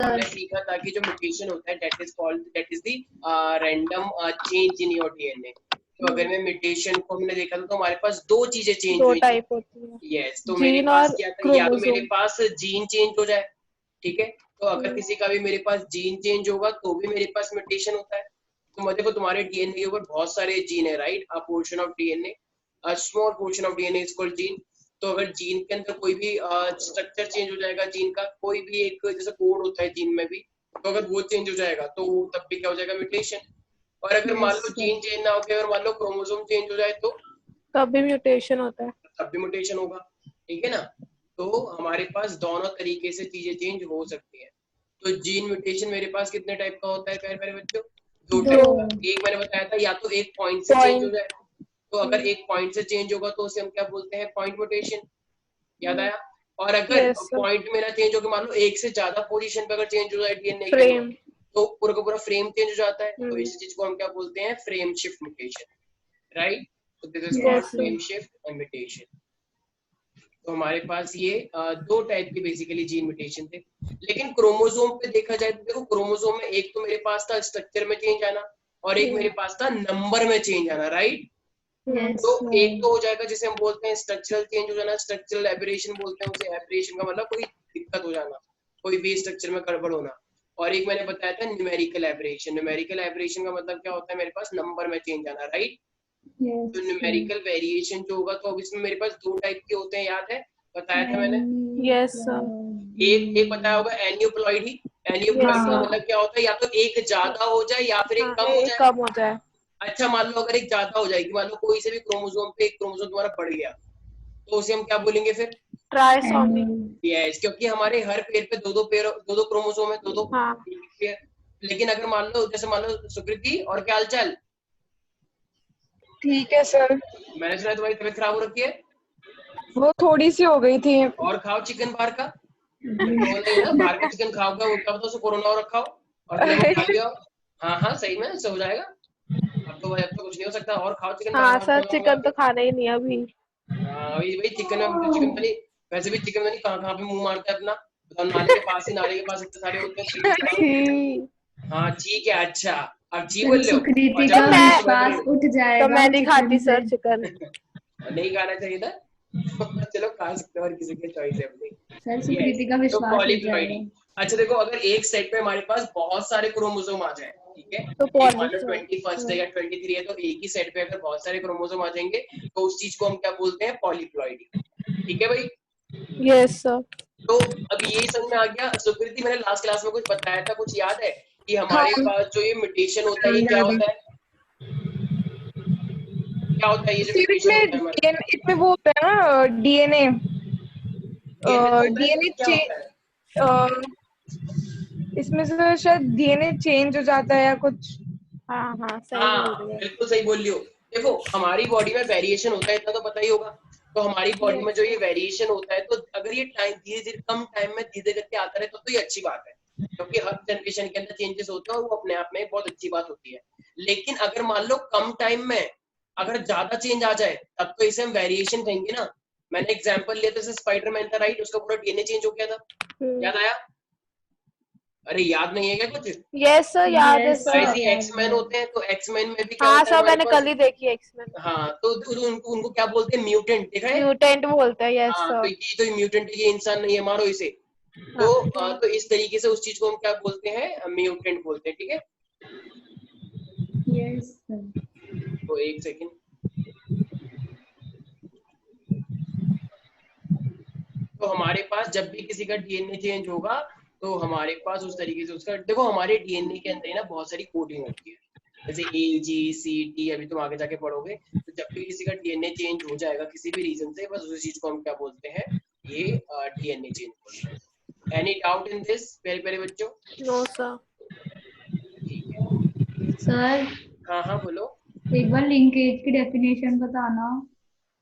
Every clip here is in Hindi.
हमने सीखा था कि जो म्यूटेशन होता है that is the random change in your DNA. तो अगर मैं म्यूटेशन को हमने देखा था तो हमारे पास दो चीजें चेंज दो हुई टाइप होती है, यस। तो मेरे जीन पास और क्या था, या तो मेरे क्रोमोसोम। पास जीन चेंज हो जाए, ठीक है। तो अगर किसी का भी मेरे पास जीन चेंज होगा तो भी मेरे पास म्यूटेशन होता है। तो मतलब देखो तुम्हारे डीएनए के ऊपर बहुत सारे जीन है, right. A portion of DNA, a small portion of DNA is called gene. तो अगर जीन के अंदर कोई भी स्ट्रक्चर चेंज हो जाएगा, जीन का कोई भी एक जैसे कोड होता है जीन में भी, तो अगर वो चेंज हो जाएगा तो तब भी क्या हो जाएगा, म्यूटेशन। और अगर मान लो जीन चेंज ना होकर अगर मान लो क्रोमोसोम चेंज हो जाए तो तब भी म्यूटेशन होता है। तब भी म्यूटेशन होगा, ठीक है ना। तो हमारे पास दोनों तरीके से चीजें चेंज हो सकती है। तो जीन म्यूटेशन मेरे पास कितने टाइप का होता है प्यारे प्यारे बच्चों, दो टाइप का। एक मैंने बताया था, या तो एक पॉइंट से चेंज हो जाए, तो अगर एक पॉइंट से चेंज होगा तो उसे हम क्या बोलते हैं, पॉइंट म्यूटेशन, याद आया। और अगर यस पॉइंट में ना चेंज होकर मान लो एक से ज्यादा पोजीशन पे अगर चेंज हो जाए डीएनए के अंदर, फ्रेम। तो पूरा का पूरा फ्रेम चेंज हो जाता है। तो इस चीज को हम क्या बोलते हैं, फ्रेम शिफ्ट म्यूटेशन, राइट। तो this is called yes frame shift mutation. तो हमारे पास ये दो टाइप के बेसिकली जीन म्यूटेशन थे। लेकिन क्रोमोसोम पे देखा जाए तो देखो, क्रोमोसोम में एक तो मेरे पास था स्ट्रक्चर में चेंज आना, और एक मेरे पास था नंबर में चेंज आना, राइट। तो एक तो हो जाएगा जिसे हम बोलते हैं स्ट्रक्चरल चेंज हो जाना, स्ट्रक्चरल एबरेशन बोलते हैं उसे। एबरेशन का मतलब कोई दिक्कत हो जाना, कोई भी स्ट्रक्चर में गड़बड़ होना। और एक मैंने बताया था न्यूमेरिकल एबरेशन। न्यूमेरिकल एबरेशन का मतलब क्या होता है, मेरे पास नंबर में चेंज आना, राइट। तो न्यूमेरिकल वेरिएशन जो होगा, तो अब इसमें मेरे पास दो टाइप के होते हैं, याद है, बताया था मैंने। यस एक बताया होगा एन्यूप्लॉइड ही। एन्यूप्लॉइड का मतलब क्या होता है, या तो एक ज्यादा हो जाए या फिर एक कम हो जाए। कम हो जाए। अच्छा मान लो अगर एक ज्यादा हो जाएगी, मान लो कोई से भी क्रोमोसोम पे एक क्रोमोसोम तुम्हारा बढ़ गया, तो उसे हम क्या बोलेंगे फिर, ट्राइसोमी। यस। क्योंकि हमारे हर पेड़ पे दो दो क्रोमोसोम है, दो हाँ पेयर। लेकिन अगर मान लो जैसे मान लो सुकृति, और क्या हालचाल, ठीक है सर। मैंने सुना है तुम्हारी तबीयत खराब हो रखी है, वो थोड़ी सी हो गई थी। और खाओ चिकन बाहर का, तो नहीं ना, बाहर का चिकन खाओगे वो क्या पता उसे कोरोना हो रखा हो, और तुमने वो खा लिया हो। हाँ हाँ सही में से हो जाएगा। अब तो कुछ नहीं हो सकता, और खाओ चिकन हाँ बाहर सर, मंगा चिकन के। तो खाना ही नहीं अभी। हाँ वही चिकन में, चिकन तो नहीं, वैसे भी चिकन तो नहीं, कहाँ कहाँ पे मुंह मारता है अपना, बताओ। नाले के पास ही, नाले के पास इतने सारे होते हैं, छी बताओ। छी। हाँ ठीक है, अच्छा अब छी बोल लो। सुकृति और का जब विश्वास उठ तो जाएगा मैं नहीं खाती चिकन से। Sir chicken. नहीं खाना चाहिए था। चलो खा सकते हो, और किसी की चॉइस है अपनी। सर यस, सुकृति का तो विश्वास उठ पॉलीप्लॉइडी। जाएगा। अच्छा देखो, अगर एक सेट पे हमारे पास बहुत सारे क्रोमोसोम आ जाए, ठीक है, तो एक मान लो पॉलीप्लॉइड। 21 है या 23 है, तो एक ही सेट पे अगर बहुत सारे क्रोमोसोम आ जाएंगे तो उस चीज को हम क्या बोलते हैं, पॉलीप्लॉइडी, ठीक है भाई। Yes sir. तो अब ये समझ में आ गया। सुकृति, मैंने लास्ट क्लास में कुछ बताया था, कुछ याद है कि हाँ हमारे पास जो ये म्यूटेशन होता है ये क्या याद होता है। है, क्या होता है ये जो सिर्फ म्यूटेशन इसमें होता है हमारे, इसमें वो होता है ना डीएनए। डीएनए तो होता है, डीएनए लेकिन क्या होता है, इसमें से शायद डीएनए चेंज हो जाता है या कुछ। हाँ हाँ सही बोल हाँ रही है। बिल्कुल सही बोल रही हो। देखो हमारी बॉडी में वेरिएशन होता है, इतना तो पता ही होगा। तो हमारी बॉडी में जो ये वेरिएशन होता है, तो अगर ये टाइम धीरे धीरे कम टाइम में धीरे करके आता रहे तो ये अच्छी बात है, क्योंकि हर जनरेशन के अंदर चेंजेस होते हैं और वो अपने आप में बहुत अच्छी बात होती है। लेकिन अगर मान लो कम टाइम में अगर ज्यादा चेंज आ जाए, तब तो इसे हम वेरिएशन कहेंगे ना। मैंने एग्जाम्पल लिया था, जैसे स्पाइडरमैन था, राइट, उसका पूरा डीएनए चेंज हो गया था, याद आया। अरे याद नहीं है क्या कुछ, यस सर, याद है Yes, सर। ऐसे याद एक्समैन है। होते हैं, तो एक्समैन में भी क्या हाँ होता है सर, हमारे मैंने पास, कल ही देखी एक्समैन। हाँ तो उनको क्या बोलते हैं, म्यूटेंट, देखा है। म्यूटेंट बोलते हैं, यस हाँ सर। तो ये म्यूटेंट, ये इंसान नहीं है, मारो इसे। हाँ तो इस तरीके से उस चीज को हम क्या बोलते हैं, म्यूटेंट बोलते हैं, ठीक है। Yes, sir. तो एक सेकंड, तो हमारे पास जब भी किसी का डीएनए चेंज होगा, तो हमारे पास उस तरीके से उसका, देखो हमारे डीएनए के अंदर ना बहुत सारी कोडिंग होती है, जैसे AGCT, अभी तुम आगे जाके पढ़ोगे। तो जब भी किसी का डीएनए चेंज हो जाएगा किसी भी रीजन से, बस उसी चीज को हम क्या बोलते हैं, ये डीएनए चेंज बोलते हैं। एनी डाउट इन दिस प्यारे प्यारे बच्चों? No sir. ठीक है, सर हाँ हाँ बोलो। एक बार लिंकेज की डेफिनेशन बताना।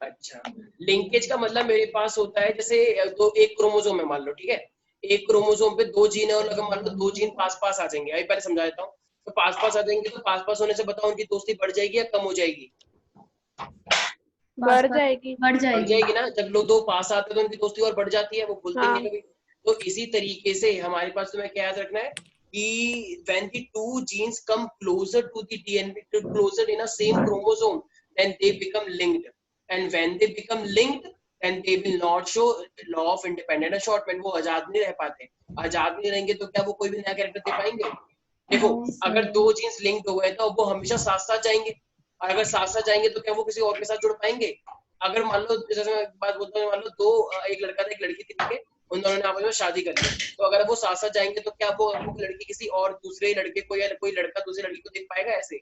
अच्छा, लिंकेज का मतलब मेरे पास होता है, जैसे दो, एक क्रोमोसोम है मान लो, ठीक है, एक क्रोमोसोम पे दो जीन है, और अगर मान लो दो जीन पास पास आ जाएंगे, अभी पहले समझा देता हूँ। तो पास पास आ जाएंगे, तो पास पास होने से बताओ उनकी दोस्ती बढ़ जाएगी या कम हो जाएगी? बढ़ जाएगी। बढ़ बढ़ जाएगी। जाएगी ना, जब लोग दो पास आते हैं तो उनकी दोस्ती और बढ़ जाती है, वो भूलते नहीं हाँ कभी। तो इसी तरीके से हमारे पास तुम्हें क्या याद रखना है कि when the two genes come closer to the DNA, closer in a same chromosome, then they become linked, and when they become linked, then they will not show law of independent assortment. वो आजाद नहीं रह पाते, आजाद नहीं रहेंगे तो क्या वो कोई भी नया कैरेक्टर दे पाएंगे? देखो, अगर दो जीन्स लिंक्ड हो गए तो वो हमेशा साथ साथ जाएंगे, और अगर साथ साथ जाएंगे तो क्या वो किसी और के साथ जुड़ पाएंगे? अगर मान लो, जैसे मैं एक बात बोलता हूँ, मान लो दो, एक लड़का था एक लड़की थी, ठीक है, उन दोनों ने आपस में शादी कर ली, तो अगर वो साथ साथ जाएंगे तो क्या वो लड़की किसी और दूसरे लड़के को या कोई लड़का दूसरी लड़की को देख पाएगा? ऐसे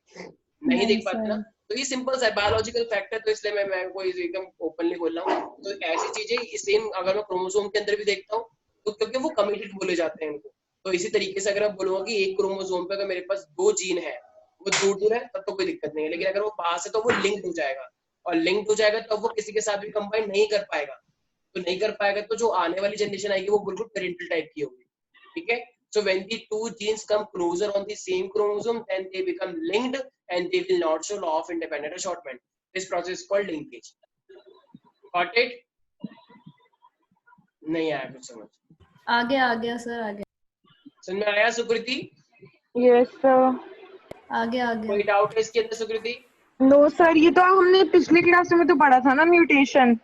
नहीं देख पाते ना। तो ये सिंपल सा बायोलॉजिकल फैक्ट है, तो इसलिए मैं कोई एकदम ओपनली बोल रहा हूँ। तो ऐसी चीजें सेम अगर मैं क्रोमोसोम के अंदर भी देखता हूँ तो क्योंकि वो कमिटेड बोले जाते हैं उनको, तो इसी तरीके से अगर आप बोलूंगा कि एक क्रोमोसोम पे अगर मेरे पास दो जीन है, वो दूर दूर है, तब तो कोई दिक्कत नहीं है, लेकिन अगर वो पास है तो वो लिंक्ड हो जाएगा, और लिंक्ड हो जाएगा तब वो किसी के साथ भी कंबाइन नहीं कर पाएगा। तो नहीं कर पाएगा तो जो आने वाली जनरेशन आएगी वो बिल्कुल पेरेंटल टाइप की होगी, ठीक है। So when the two genes come closer on the same chromosome, then they become linked and they will not show law of independent assortment. This process is called linkage. Got it? नहीं आया कुछ समझ? आ गया सर, आ गया। समझ में आया सुकृति? Yes sir. आ गया कोई डाउट है इसके अंदर सुकृति? नो सर, ये तो हमने पिछले क्लास में तो पढ़ा था ना, म्यूटेशन।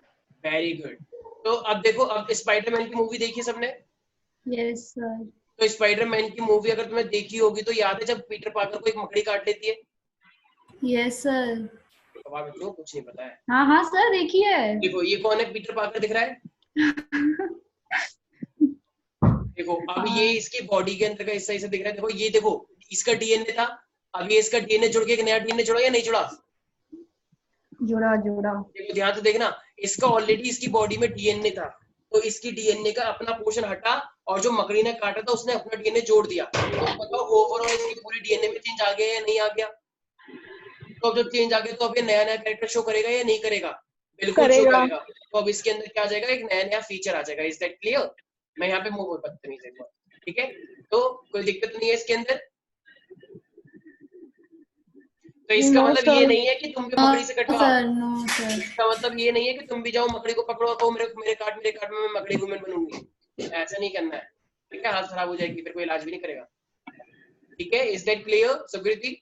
Very good. तो अब देखो, अब स्पाइडरमैन की मूवी देखी सबने? Yes sir. तो स्पाइडरमैन की मूवी अगर तुमने देखी होगी तो याद है जब पीटर पार्कर को एक मकड़ी काट लेती है? Yes sir. तो आप बच्चों को कुछ नहीं पता है। हाँ सर, देखिए। देखो ये कौन है? पीटर पार्कर दिख रहा है? देखो अब ये इसकी बॉडी के अंदर का हिस्सा इसे दिख रहा है। देखो ये, देखो इसका डीएनए था, अब ये इसका डीएनए जुड़ के एक नया डीएनए जुड़ा या नहीं जुड़ा? जुड़ा। देखो ध्यान से देखना, इसका ऑलरेडी इसकी बॉडी में डीएनए था, तो इसकी डीएनए का अपना पोर्शन हटा और जो मकड़ी ने काटा था उसने अपना डीएनए जोड़ दिया। तो बताओ ओवरऑल इसकी पूरी डीएनए में चेंज आ गया या नहीं आ गया? तो अब जब चेंज आ गया तो अब ये नया नया कैरेक्टर शो करेगा या नहीं करेगा? बिल्कुल शो करेगा। तो अब इसके अंदर क्या आ जाएगा? एक नया नया फीचर आ जाएगा। Is that clear? मैं यहाँ पे मुंह बदतमीज है, ठीक है, तो कोई दिक्कत नहीं है इसके अंदर। तो इसका मतलब ये नहीं है कि तुम भी मकड़ी से कटवाओ। इसका मतलब ये नहीं है कि तुम भी जाओ मकड़ी को पकड़ो, कहो मेरे काट में मैं मकड़ी वुमेन बनूंगी। ऐसा नहीं करना है, ठीक है, हालत खराब हो जाएगी, फिर कोई इलाज भी नहीं करेगा। ठीक है, is that clear Sukriti?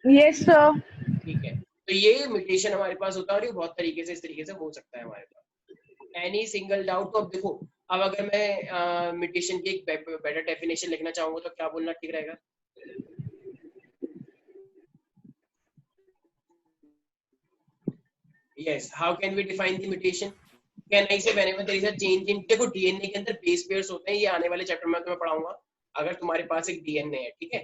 Yes sir. ठीक है, तो ये म्यूटेशन हमारे पास होता है और ये बहुत तरीके से इस तरीके से हो सकता है हमारे पास। Any single doubt? तो अब देखो, अब अगर मैं म्यूटेशन की एक बेटर डेफिनेशन लिखना चाहूंगा तो क्या बोलना ठीक रहेगा? Yes, how can we define the mutation? Can I say whenever there is a change in, देखो डीएनए के अंदर बेस पेयर्स होते हैं, ये आने वाले चैप्टर में तुम्हें पढ़ाऊंगा। अगर तुम्हारे पास एक डीएनए है, ठीक है,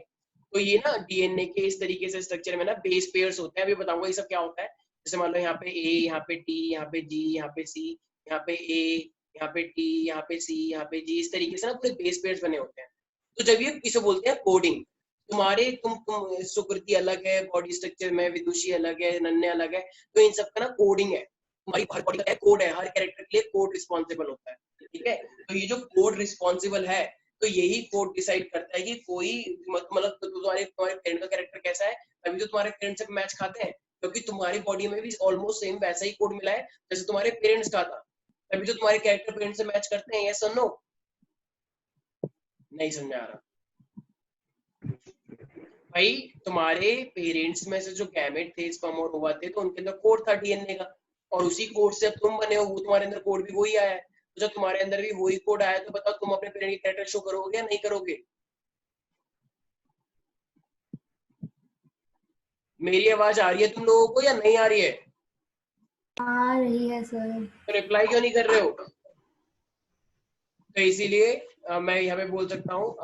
तो ये ना डीएनए के इस तरीके से स्ट्रक्चर में ना बेस पेयर्स होते हैं। अभी बताऊंगा ये सब क्या होता है। जैसे मान लो यहाँ पे ए, यहाँ पे टी, यहाँ पे जी, यहाँ पे सी, यहाँ पे ए, यहाँ पे टी, यहाँ पे सी, यहाँ पे जी, इस तरीके से ना पूरे बेस पेयर्स बने होते हैं। तो जब ये इसे बोलते हैं कोडिंग, तुम्हारे तुम सुकृति अलग है बॉडी स्ट्रक्चर में, विदुषी अलग है, नन्हे अलग है, तो इन सब का ना कोडिंग है। तुम्हारी हर बॉडी का कोड है, हर कैरेक्टर के लिए कोड रिस्पॉन्सिबल होता है, ठीक है। तो ये जो कोड रिस्पॉन्सिबल है, तो यही कोड डिसाइड करता है कि कोई मतलब तुम्हारे पेरेंट का कैरेक्टर कैसा है, तभी तो तुम्हारे पेरेंट्स से मैच खाते हैं, क्योंकि तुम्हारी बॉडी में भी ऑलमोस्ट सेम वैसा ही कोड मिला है जैसे तुम्हारे पेरेंट्स का था, तभी तो तुम्हारे कैरेक्टर पेरेंट्स से मैच करते हैं। यस और नो? नहीं समझ आ रहा भाई? तुम्हारे पेरेंट्स में से जो गैमेट थे, स्पर्म और ओवा थे, तो उनके अंदर कोड था डीएनए का, और उसी कोड से अब तुम बने हो, वो तुम्हारे अंदर कोड भी वही आया है। तो जब तुम्हारे अंदर भी वही कोड आया, तो बताओ तुम अपने पेरेंट की कैरेक्टर शो करोगे या नहीं करोगे? मेरी आवाज आ रही है तुम लोगों को या नहीं आ रही है? आ रही है सर। तो रिप्लाई क्यों नहीं कर रहे हो? तो इसीलिए मैं यहाँ पे बोल सकता हूँ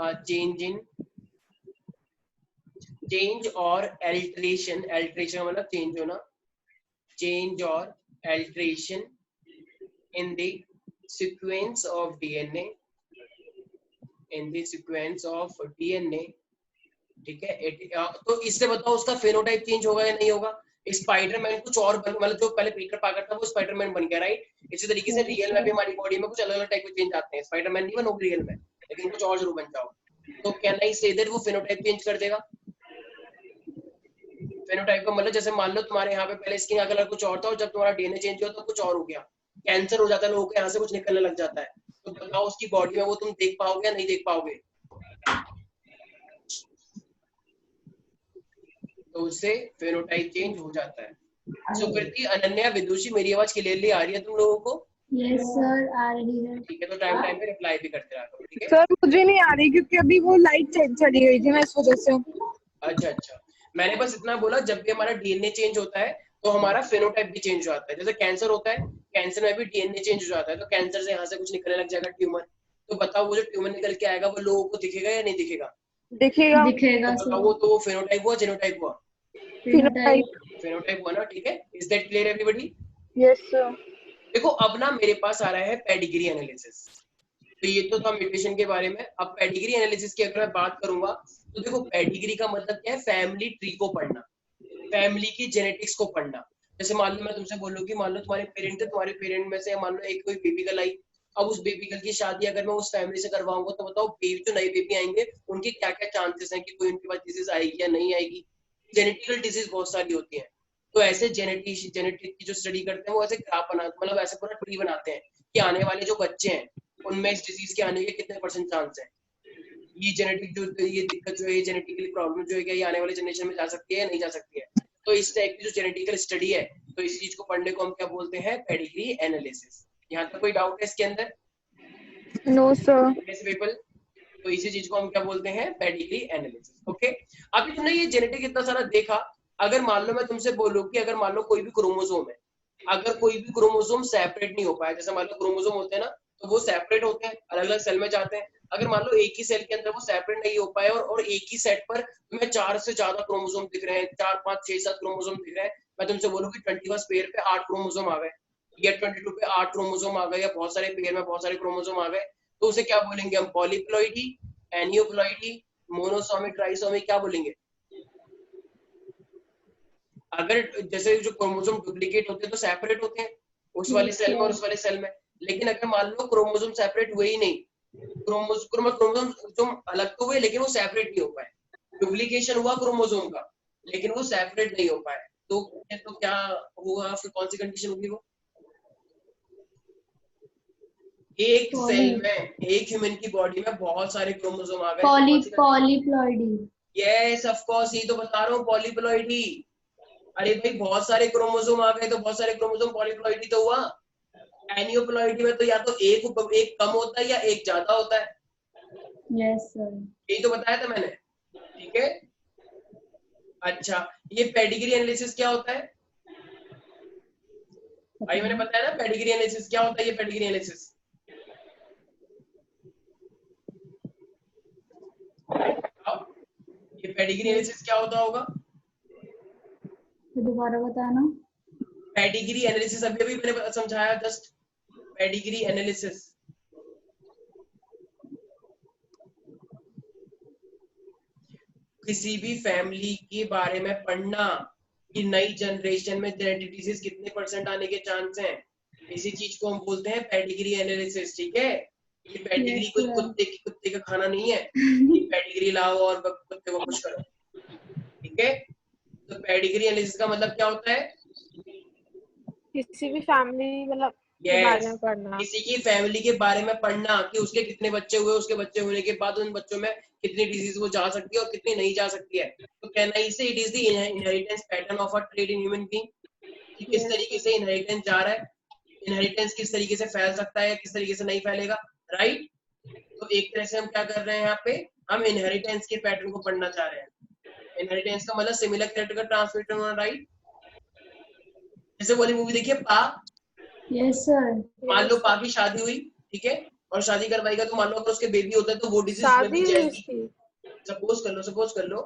चेंज और एल्ट्रेशन। एल्ट्रेशन का मतलब चेंज होना, चेंज और alteration in the sequence of DNA, in the sequence of DNA, ठीक है। तो इससे बताओ उसका फेनोटाइप चेंज होगा या नहीं होगा? स्पाइडरमैन कुछ और मतलब जो पहले पीटर पार्कर था वो स्पाइडरमैन बन गया, राइट? इसी तरीके से रियल में भी हमारी बॉडी में कुछ अलग अलग टाइप के चेंज आते हैं। स्पाइडरमैन नहीं बनोगे रियल में, लेकिन कुछ और जरूर बन जाओ। तो कैन आई से दैट वो फेनोटाइप चेंज कर देगा? फेनोटाइप का मतलब जैसे मान लो तुम्हारे यहाँ पे पहले स्किन का कलर कुछ और था, और जब तुम्हारा डीएनए चेंज हुआ तो कुछ और हो गया। कैंसर हो जाता है लोगों के यहाँ से कुछ निकलने लग जाता है, तो बताओ उसकी बॉडी में वो तुम देख पाओगे या नहीं देख पाओगे? तो उससे फेनोटाइप चेंज हो जाता है। सुकृति, अनन्या, विदुषी, मेरी आवाज क्लियरली आ रही है तुम लोगों को? यस सर, आ रही है। ठीक है, तो टाइम टाइम पे रिप्लाई भी करते रहा करो, ठीक है? सर मुझे नहीं आ रही क्योंकि अभी वो लाइट चली गई थी ना, इस वजह से। अच्छा, मैंने बस इतना बोला, जब भी हमारा डीएनए चेंज होता है तो हमारा फेनोटाइप भी चेंज हो जाता है। जैसे कैंसर होता है, कैंसर में भी डीएनए चेंज हो जाता है, तो कैंसर से यहाँ से कुछ निकलने लग जाएगा, ट्यूमर। तो बताओ वो जो ट्यूमर निकल के आएगा वो लोगों को दिखेगा या नहीं दिखेगा? दिखेगा। दिखेगा तो सर। बताओ वो फेनोटाइप हुआ जेनोटाइप हुआ? फिनोटाइप। फेनोटाइप हुआ ना, ठीक है? Is that clear everybody? Yes sir. देखो अब ना मेरे पास आ रहा है पेडिग्री एनालिसिस। तो ये तो था म्यूटेशन के बारे में। अब पेडिग्री एनालिसिस की अगर मैं बात करूंगा तो देखो पेडिग्री का मतलब क्या है? फैमिली ट्री को पढ़ना, फैमिली की जेनेटिक्स को पढ़ना। जैसे मान लो मैं तुमसे बोलूं कि मान लो तुम्हारे पेरेंट थे, तुम्हारे पेरेंट में से मान लो एक कोई बेबी गर्ल आई। अब उस बेबी गर्ल की शादी अगर मैं उस फैमिली से करवाऊंगा तो बताओ बेबी जो नए बेबी आएंगे उनके क्या क्या चांसेस हैं कि कोई उनके पास डिजीज आएगी या नहीं आएगी? जेनेटिकल डिजीज बहुत सारी होती है। तो ऐसे जेनेटिक की जो स्टडी करते हैं वो ऐसे ग्राफ बनाते, मतलब ऐसे पूरा ट्री बनाते हैं कि आने वाले जो बच्चे हैं उनमें इस डिजीज के आने के कितने % चांस है। ये जेनेटिक जो ये दिक्कत जो है, ये जेनेटिकली प्रॉब्लम जो है, क्या ये आने वाले जनरेशन में जा सकती है या नहीं जा सकती है? तो इस टाइप की जो जेनेटिकल स्टडी है, तो इस चीज को पढ़ने को हम क्या बोलते हैं? Pedigree analysis. यहाँ तक कोई डाउट है इसके अंदर? No sir. पीपल, तो इसी चीज को हम क्या बोलते हैं? Pedigree analysis. ओके, अभी तुमने ये जेनेटिक इतना सारा देखा। अगर मान लो मैं तुमसे बोलूं कि अगर मान लो कोई भी क्रोमोसोम है, अगर कोई भी क्रोमोसोम सेपरेट नहीं हो पाया, जैसे मान लो क्रोमोसोम होते हैं ना, तो वो सेपरेट होते हैं, अलग अलग सेल में जाते हैं। अगर मान लो एक ही सेल के अंदर वो सेपरेट नहीं हो पाए और एक ही सेट पर तुम्हें 4 से ज्यादा क्रोमोसोम दिख रहे हैं, 4, 5, 6, 7 क्रोमोसोम दिख रहे हैं, मैं तुमसे बोलूं कि 21 पेयर पे 8 क्रोमोसोम आ गए या 22 पे 8 क्रोमोसोम आ गए या बहुत सारे पेयर में बहुत सारे क्रोमोसोम आ गए, तो उसे क्या बोलेंगे हम? पॉलीप्लॉइडी, एनियोप्लॉइडी, मोनोसोमी, ट्राइसोमी, क्या बोलेंगे? अगर जैसे जो क्रोमोसोम डुप्लीकेट होते हैं तो सेपरेट होते हैं उस वाले सेल में और उस वाले सेल में। लेकिन अगर मान लो क्रोमोसोम सेपरेट हुए ही नहीं, क्रोमोसोम जो अलग तो हुए लेकिन वो सेपरेट नहीं हो पाए, डुप्लीकेशन हुआ क्रोमोसोम का लेकिन वो सेपरेट नहीं हो पाए, तो क्या होगा? फिर कौन सी कंडीशन होगी? वो एक सेल में, एक ह्यूमन की बॉडी में बहुत सारे क्रोमोसोम आ गए, पॉलीप्लॉइडी। यस ऑफ कोर्स, ये तो बता रहा हूँ, पॉलीप्लॉइडी। अरे भाई बहुत सारे क्रोमोसोम आ गए तो बहुत सारे क्रोमोसोम, पॉलीप्लॉइडी तो हुआ। एनियोप्लॉइडी में तो या तो एक कम होता है या एक ज्यादा होता है। Yes sir. यही तो बताया था मैंने, ठीक है? अच्छा, ये पेडिग्री एनालिसिस क्या होता है भाई? मैंने बताया ना पेडिग्री एनालिसिस क्या होता है। ये पेडिग्री एनालिसिस ये पेडिग्री एनालिसिस क्या होता होगा? तो दोबारा बताना। पेडिग्री एनालिसिस अभी अभी मैंने समझाया जस्ट। पेडिग्री एनालिसिस किसी भी फैमिली के बारे में पढ़ना कि नई जनरेशन में जेनेटिक डिजीज कितने % आने के चांस हैं, इसी चीज को हम बोलते हैं पेडिग्री एनालिसिस, ठीक है? ये पेडिग्री कोई कुत्ते का खाना नहीं है कि पेडिग्री लाओ और कुत्ते को खुश करो, ठीक है? तो पेडिग्री एनालिसिस का मतलब क्या होता है? किसी भी फैमिली मतलब के बारे में पढ़ना, किसी की फैमिली के बारे में पढ़ना कि उसके कितने बच्चे हुए, उसके बच्चे होने के बाद उन बच्चों में कितनी डिजीज वो जा सकती है और कितनी नहीं जा सकती है। तो कहना इसे it is the inheritance pattern of a trait in human being, कि किस तरीके से इनहेरिटेंस जा रहा है, इनहेरिटेंस किस तरीके से फैल सकता है, किस तरीके से नहीं फैलेगा, राइट? तो एक तरह से हम क्या कर रहे हैं यहाँ पे? हम इनहेरिटेंस के पैटर्न को पढ़ना चाह रहे हैं। इनहेरिटेंस का मतलब सिमिलर कैरेक्टर का ट्रांसमिशन होना, राइट? जैसे वाली मूवी देखिए पा। Yes sir. मान लो पा की शादी हुई, ठीक है, और शादी करवाएगा, तो मान लो अगर उसके बेबी होता है तो वो डिजीज में भी जाएगी। सपोज कर लो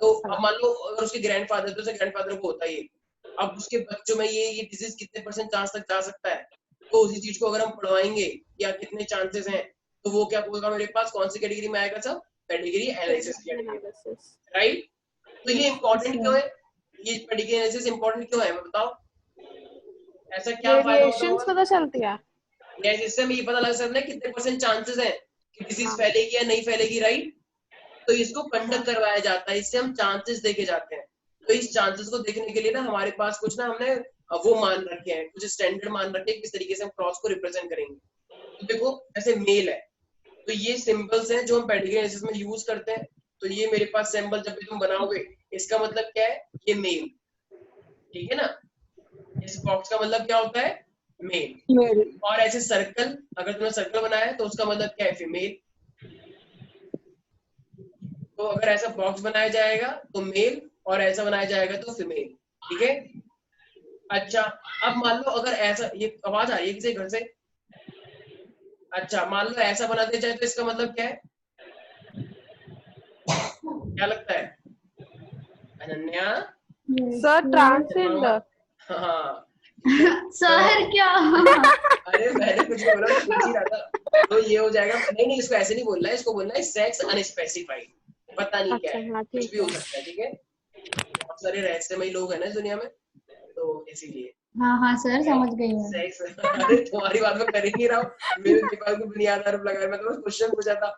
तो अब मान लो अगर उसके ग्रैंडफादर, तो उसके ग्रैंडफादर को होता है ये, अब उसके बच्चों में ये डिजीज कितने % चांस तक जा सकता है, तो उसी चीज को अगर हम पढ़वाएंगे या कितने चांसेस हैं, तो वो क्या होगा मेरे पास? कौन सी कैटेगरी में आएगा सब? Pedigree analysis, right? तो ये इंपॉर्टेंट क्यों है? ये पेडिग्री एनालिसिस इंपॉर्टेंट क्यों है, बताओ? ऐसा क्या फायदा वेरिएशंस पता चलती है। यस, इससे हमें ये पता लग सकता है कितने % चांसेस हैं कि डिजीज फैलेगी या नहीं फैलेगी, राइट? तो इसको कंडक्ट करवाया जाता है, इससे हम चांसेस देके जाते हैं। तो इस चांसेस को देखने के लिए ना हमारे पास कुछ ना हमने वो मान रखे हैं, कुछ स्टैंडर्ड मान रखे हैं किस तरीके से हम क्रॉस को रिप्रेजेंट करेंगे। तो देखो जैसे मेल है, तो ये सिंबल्स हैं जो हम पेडिग्री एनालिसिस में यूज करते हैं। तो ये मेरे पास सिंबल जब भी तुम बनाओगे, इसका मतलब क्या है, ये मेल, ठीक है ना। इस बॉक्स का मतलब क्या होता है, मेल। मेल। और ऐसे सर्कल, अगर तुमने सर्कल बनाया है तो उसका मतलब क्या है, फीमेल। तो अगर ऐसा बॉक्स बनाया जाएगा तो मेल, और ऐसा बनाया जाएगा तो फीमेल, ठीक है। अच्छा, अब मान लो अगर ऐसा, ये आवाज आ रही है किसी घर से? अच्छा, मान लो ऐसा बना दिया जाए तो इसका मतलब क्या है, क्या लगता है अनन्या? Sir transgender. हाँ। सर तो क्या? अरे मैंने कुछ नहीं बोला, मैं पूछ ही रहा था। तो ये हो जाएगा, नहीं नहीं, इसको ऐसे नहीं बोलना है, इसको बोलना है सेक्स अनस्पेसिफाइड, पता नहीं क्या अच्छा है, हाँ कुछ ठीक भी हो है। सकता है, ठीक है। बहुत सारे रहस्यमयी लोग हैं ना इस दुनिया में, तो इसीलिए हाँ हाँ सर, समझ गई मैं। सेक्स। अरे तुम्हारी बात में कर ही नहीं रहा हूँ, मेरे दिमाग में बुनियाद आरोप लगा, मैं तो बस क्वेश्चन पूछा था,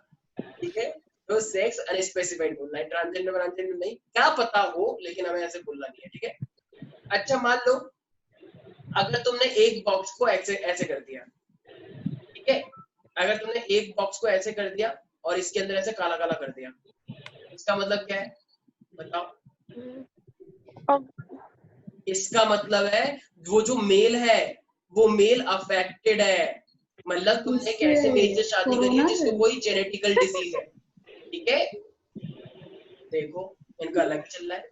ठीक है। तो सेक्स अनस्पेसिफाइड बोलना है, ट्रांसजेंडर नहीं, क्या पता हो, लेकिन हमें ऐसे बोलना नहीं है, ठीक है। अच्छा, मान लो अगर तुमने एक बॉक्स को ऐसे ऐसे कर दिया, ठीक है, अगर तुमने एक बॉक्स को ऐसे कर दिया और इसके अंदर ऐसे काला काला कर दिया, इसका मतलब क्या है, बताओ। अब इसका मतलब है वो जो मेल है, वो मेल अफेक्टेड है, मतलब तुमने एक इससे ऐसे मेल से शादी करी है कोरोना जिसको से? कोई जेनेटिकल डिजीज है, ठीक है। देखो, इनका अलग चल रहा है।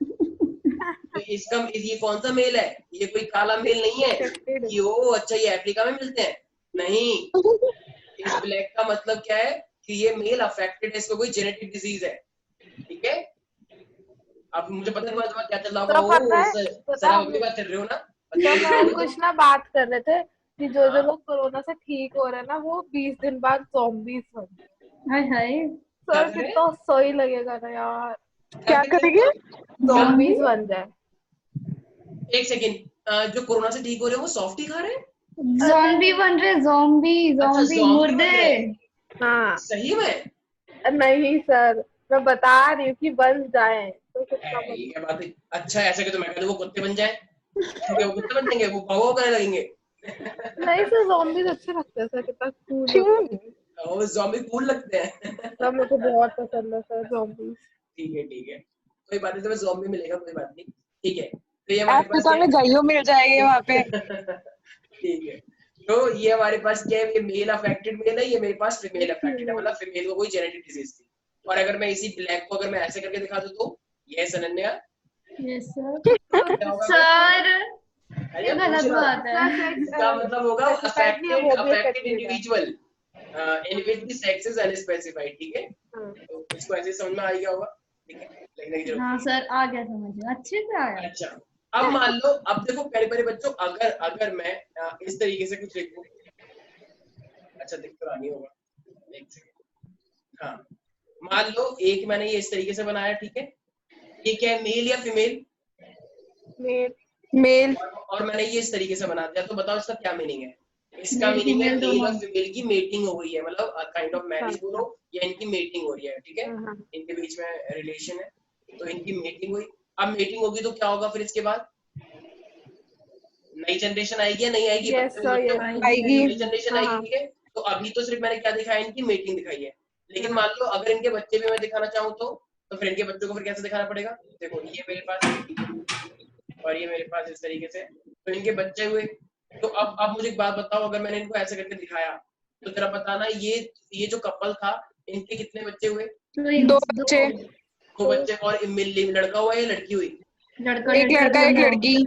तो इसका, ये कौन सा मेल है, ये कोई काला मेल नहीं है affected। कि ओ अच्छा ये अफ्रीका में मिलते हैं, नहीं। इस ब्लैक का मतलब क्या है कि ये मेल अफेक्टेड है, इसको कोई जेनेटिक डिजीज है, ठीक है। अब मुझे पता है तुम्हारा दिमाग क्या चल रहा होगा, तो ओ पता सर है आप अपनी बात कर रहे हो ना, तो अच्छा हम बोलो कुछ तुम। ना बात कर रहे थे कि जो जो हाँ, लोग कोरोना से ठीक हो रहे हैं ना, वो 20 दिन बाद zombies बन गए। हाय हाय। क्या सर करे, कितना सही लगेगा ना यार, क्या क्या करेंगे करेंगे? ज़ॉम्बी? zombies बन जाए। एक सेकेंड, जो कोरोना से ठीक हो रहे हैं वो सॉफ्ट ही खा रहे हैं? ज़ॉम्बी बन रहे, ज़ॉम्बी अच्छा, ज़ॉम्बी जॉम्बी मुर्दे। बन रहे हैं, हाँ। सही में? नहीं सर, मैं बता रही हूँ कि बन जाए तो कितना है, ये बन। क्या बात है। अच्छा, ऐसे कि तो मैं कहता हूँ वो कुत्ते बन जाए, ठीक है, वो कुत्ते बन जाएंगे, वो भाव करने लगेंगे। नहीं सर, zombies अच्छे लगते हैं सर, कितना कूल होते क्यों? हैं। वो ज़ॉम्बी कूल लगते हैं। सर मेरे को बहुत पसंद है सर zombies। ठीक है, ठीक है, कोई बात नहीं, तुम्हें ज़ॉम्बी मिलेगा, कोई बात नहीं, ठीक है। तो ये हमारे आपको पास तो क्या हमें गाइयों मिल जाएंगे वहां पे। है? ठीक है। तो ये हमारे पास क्या है, ये मेल अफेक्टेड मेल है, ये मेरे पास फीमेल अफेक्टेड है, मतलब फीमेल को कोई जेनेटिक डिजीज थी। और अगर मैं इसी ब्लैक को अगर मैं ऐसे करके दिखा दूं तो, यस अनन्या, यस सर। क्या होगा फिर? सर, अरे ये पूछ गलत रहा हूँ, बात है। सर सेक्स इसका मतलब होगा स्पेसिफाइड नहीं है, अफेक्टेड वो भी अफेक्टेड अफेक्टेड है। Individual in which the sex is unspecified, ठीक है। हाँ। तो इसको ऐसे समझ में आ गया होगा, ठीक है, लिखने की जरूरत हाँ नहीं सर, आ गया समझ में, अच्छे से आया। है। अच्छा, अब मान लो, अब देखो प्यारे प्यारे बच्चों, अगर अगर मैं इस तरीके से कुछ लिखूं, अच्छा दिख तो नहीं होगा, एक सेकंड, हाँ, मान लो एक मैंने ये इस तरीके से बनाया, ठीक है, ये क्या है, मेल या फीमेल? मेल। मेल। और मैंने ये इस तरीके से बना दिया, तो बताओ इसका क्या मीनिंग है? इसका मेल मीनिंग है फीमेल मेल दोनों। और फीमेल की मेटिंग हो गई है, मतलब काइंड ऑफ अच्छा मैरिज बोलो अच्छा। या इनकी मेटिंग हो रही है, ठीक है, हाँ हाँ। इनके बीच में रिलेशन है, तो इनकी मेटिंग हुई। अब मेटिंग होगी तो क्या होगा फिर इसके बाद, नई जनरेशन आएगी या नहीं आएगी, यस बच्चे सर बच्चे यस। होंगे, आएगी। नई जनरेशन हाँ आएगी, हाँ ठीक है। तो अभी तो सिर्फ मैंने क्या दिखाया, इनकी मेटिंग दिखाई है, लेकिन हाँ। मान लो अगर इनके बच्चे भी मैं दिखाना चाहूँ तो फिर इनके बच्चों को फिर कैसे दिखाना पड़ेगा, देखो ये मेरे पास है और ये मेरे पास इस तरीके से, तो इनके बच्चे हुए। तो अब मुझे एक बात बताओ, अगर मैंने इनको ऐसे करके दिखाया तो जरा बताना, ये जो कपल था, इनके कितने बच्चे हुए? दो ट्विंस दो। बच्चे। दो बच्चे, और लड़का हुआ या लड़की हुई? लड़का एक लड़का लड़का एक दोनों। लड़की।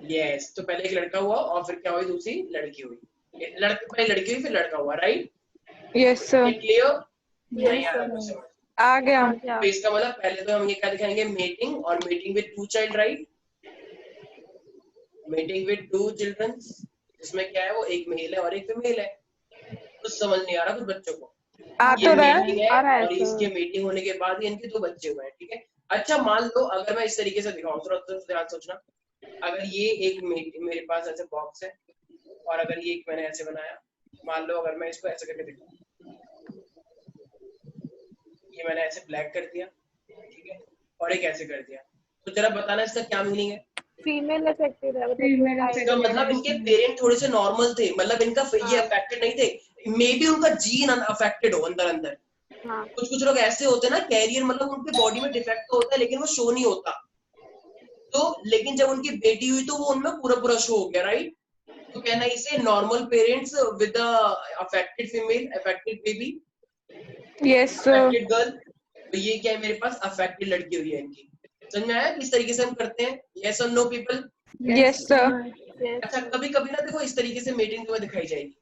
यस, तो पहले एक लड़का हुआ और फिर क्या हुई, दूसरी लड़की हुई, पहले लड़की हुई फिर लड़का हुआ, राइट? Yes sir. क्लियर? नहीं यस आ रहा सर। कुछ समझ? आ गया। आ गया। तो इसका मतलब पहले तो हम ये क्या दिखाएंगे, मेटिंग, और mating with two child, right, mating with two children, जिसमें क्या है, वो एक मेल है और एक फीमेल है। कुछ समझ नहीं आ रहा कुछ बच्चों को, आ ये तो रहा है। मीटिंग है आ रहा है और सर। इसके मीटिंग होने के बाद ही इनके दो बच्चे हुए हैं, ठीक है। अच्छा, मान लो अगर मैं इस तरीके से दिखाऊं, थोड़ा सा ध्यान सोचना, अगर ये एक मेरे पास ऐसे बॉक्स है और अगर ये एक मैंने ऐसे बनाया, मान लो अगर मैं इसको ऐसे करके दिखाऊं, ये मैंने ऐसे ब्लैक कर दिया, ठीक है, और एक ऐसे कर दिया, तो जरा बताना इसका क्या मीनिंग है? फीमेल अफेक्टेड है Female इसका affected मतलब इनके पेरेंट थोड़े से नॉर्मल थे, मतलब इनका ये हाँ। अफेक्टेड नहीं थे, मे बी उनका जीन अफेक्टेड हो अंदर अंदर। हाँ कुछ लोग ऐसे होते हैं ना कैरियर, मतलब उनके बॉडी में डिफेक्ट तो होता है लेकिन वो शो नहीं होता, तो लेकिन जब उनकी बेटी हुई तो वो उनमें पूरा पूरा शो हो गया, राइट। तो कहना इसे normal parents with affected female, affected baby, yes sir, affected girl. तो ये क्या है, मेरे पास अफेक्टेड लड़की हुई है इनकी। समझ में आया किस तरीके से हम करते हैं? यस और नो पीपल। यस सर, अच्छा कभी कभी ना देखो इस तरीके से मीटिंग तुम्हें दिखाई जाएगी,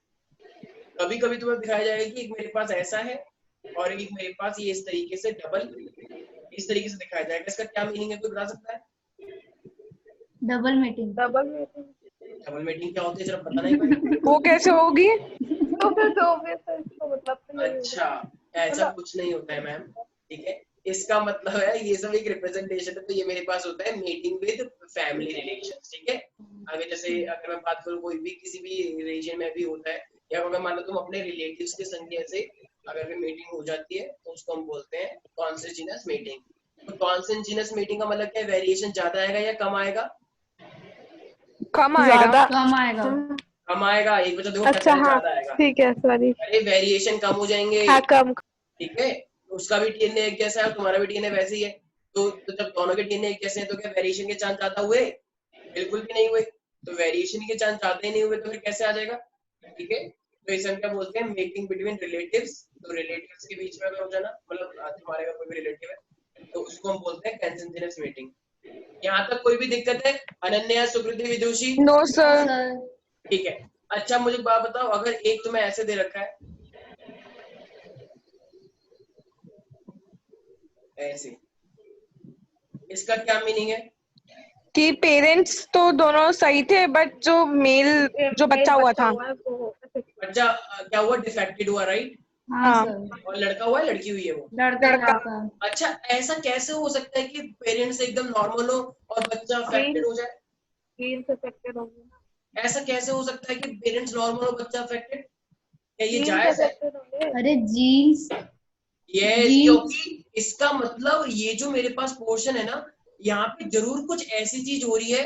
कभी कभी तुम्हें दिखाया जाएगा कि एक मेरे पास ऐसा है और एक मेरे पास ये इस तरीके से डबल इस तरीके से दिखाया जाएगा। इसका क्या मीनिंग है, कोई बता सकता है? Double meeting. Double meeting double meeting क्या होती है जरा बताना एक बार। वो कैसे होगी? तो फिर दो में तो इसका मतलब तो नहीं अच्छा होगा। ऐसा मतलब कुछ नहीं होता है मैम, ठीक है। इसका मतलब है ये सब एक रिप्रेजेंटेशन है, तो ये मेरे पास होता है मीटिंग विद फैमिली रिलेशंस, ठीक है। अगर जैसे अगर मैं बात करूँ कोई भी किसी भी रीजन में भी होता है, या अगर मान लो तुम अपने रिलेटिव्स के संग से अगर भी मीटिंग हो जाती है तो उसको हम बोलते हैं कॉन्सिजिनस मीटिंग। तो कॉन्सिजिनस मीटिंग का मतलब क्या है, वेरिएशन ज्यादा आएगा या कम आएगा? कम आएगा। ज्यादा कम आएगा। कम आएगा। एक बच्चा देखो अच्छा पैटर्न हाँ ज्यादा आएगा, ठीक है सॉरी अरे वेरिएशन कम हो जाएंगे, हाँ कम ठीक है। उसका भी डीएनए एक जैसा है और तुम्हारा भी डीएनए वैसे ही है, तो जब दोनों के डीएनए एक जैसे हैं तो क्या वेरिएशन के चांस ज्यादा हुए? बिल्कुल भी नहीं हुए। तो वेरिएशन के चांस ज्यादा ही नहीं हुए तो फिर कैसे आ जाएगा, ठीक है। तो इसे हम क्या बोलते हैं, मेकिंग बिटवीन रिलेटिव्स। तो रिलेटिव्स के बीच में अगर हो जाना, मतलब तुम्हारे अगर कोई भी रिलेटिव है तो उसको हम बोलते हैं कंसिजेंस मीटिंग। यहाँ तक कोई भी दिक्कत है? Ananya, Sukriti, Vidushi? No sir. Sir ठीक है। अच्छा मुझे बात बताओ, अगर एक तुम्हें ऐसे दे रखा है ऐसे, इसका क्या मीनिंग है? कि पेरेंट्स तो दोनों सही थे बट जो मेल जो बच्चा हुआ था, है वो बच्चा क्या हुआ, डिफेक्टेड हुआ, राइट। हाँ हाँ। सर। और लड़का हुआ है लड़की हुई है वो? लड़का। लड़का। अच्छा ऐसा कैसे हो सकता है कि पेरेंट्स एकदम नॉर्मल हो और बच्चा अफेक्टेड हो जाए? जीन से अफेक्टेड होंगे ना, ऐसा कैसे हो सकता है कि पेरेंट्स नॉर्मल हो बच्चा अफेक्टेड? क्या ये जीन से जायज है? अफेक्टेड होंगे। अरे जीन्स। Yes, jeans. क्योंकि इसका मतलब ये जो मेरे पास पोर्शन है ना, यहाँ पे जरूर कुछ ऐसी चीज हो रही है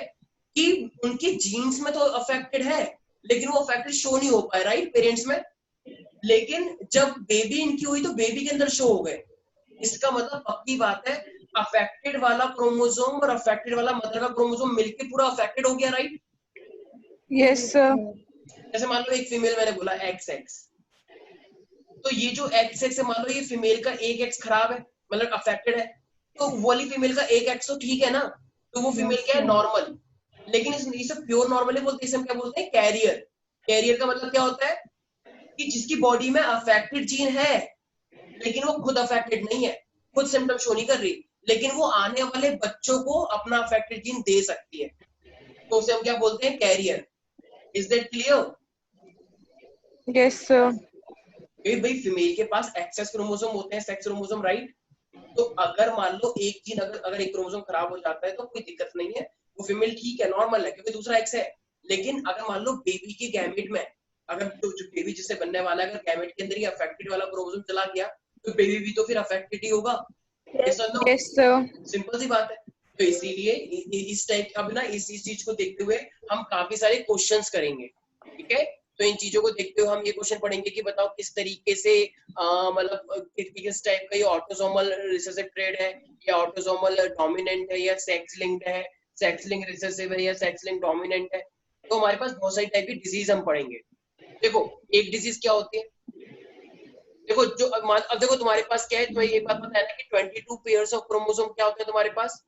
कि उनके जीन्स में तो अफेक्टेड है लेकिन वो अफेक्टेड शो नहीं हो पाए, राइट, पेरेंट्स में। लेकिन जब बेबी इनकी हुई तो बेबी के अंदर शो हो गए। इसका मतलब पक्की बात है, अफेक्टेड वाला क्रोमोसोम और अफेक्टेड वाला मदर का क्रोमोसोम मिलके पूरा अफेक्टेड हो गया, राइट। Yes sir. जैसे मान लो एक फीमेल, मैंने बोला एक्स एक्स, तो ये जो एक्स एक्स है, मान लो ये फीमेल का एक एक्स खराब है, मतलब अफेक्टेड है, तो वो वाली फीमेल का एक एक्स तो ठीक है ना, तो वो फीमेल क्या है, नॉर्मल। लेकिन इसे प्योर नॉर्मल नहीं बोलते, इसे हम क्या बोलते हैं, कैरियर। कैरियर का मतलब क्या होता है कि जिसकी बॉडी में अफेक्टेड जीन है लेकिन वो खुद अफेक्टेड नहीं है, खुद सिम्टम शो नहीं कर रही, लेकिन वो आने वाले बच्चों को अपना अफेक्टेड जीन दे सकती है, तो उसे हम क्या बोलते हैं, carrier. Is that clear? Yes sir. भाई फीमेल के पास एक्सेस क्रोमोसोम होते हैं, सेक्स क्रोमोसोम, राइट। तो अगर मान लो एक जीन अगर एक क्रोमोसोम खराब हो जाता है तो कोई दिक्कत नहीं है, वो फीमेल ठीक है, नॉर्मल है, क्योंकि दूसरा एक्स है। लेकिन अगर मान लो बेबी के गैमेट में, अगर जो बेबी जिससे बनने वाला है, अगर गैमेट के अंदर ही अफेक्टेड वाला क्रोमोसोम चला गया तो बेबी भी तो फिर अफेक्टेड ही होगा। Yes sir. सिंपल सी बात है। तो इसीलिए इस टाइप अब ना इस चीज को देखते हुए हम काफी सारे क्वेश्चंस करेंगे, ठीक है। तो इन चीजों को देखते हुए हम ये क्वेश्चन पढ़ेंगे कि बताओ किस तरीके से मतलब किस टाइप का ये ऑटोसोमल रिसेसिव ट्रेड है, या ऑटोसोमल डोमिनेंट है, या सेक्स लिंक्ड है, सेक्स लिंक रिसेसिव है, या सेक्स लिंक डोमिनेंट है। तो हमारे पास बहुत सारी टाइप की डिजीज हम पढ़ेंगे। देखो एक डिजीज क्या होती है, देखो जो अब देखो तुम्हारे पास क्या है, तुम्हें ये बात पता है ना कि 22 पेयर्स ऑफ क्रोमोसोम क्या होते हैं तुम्हारे पास,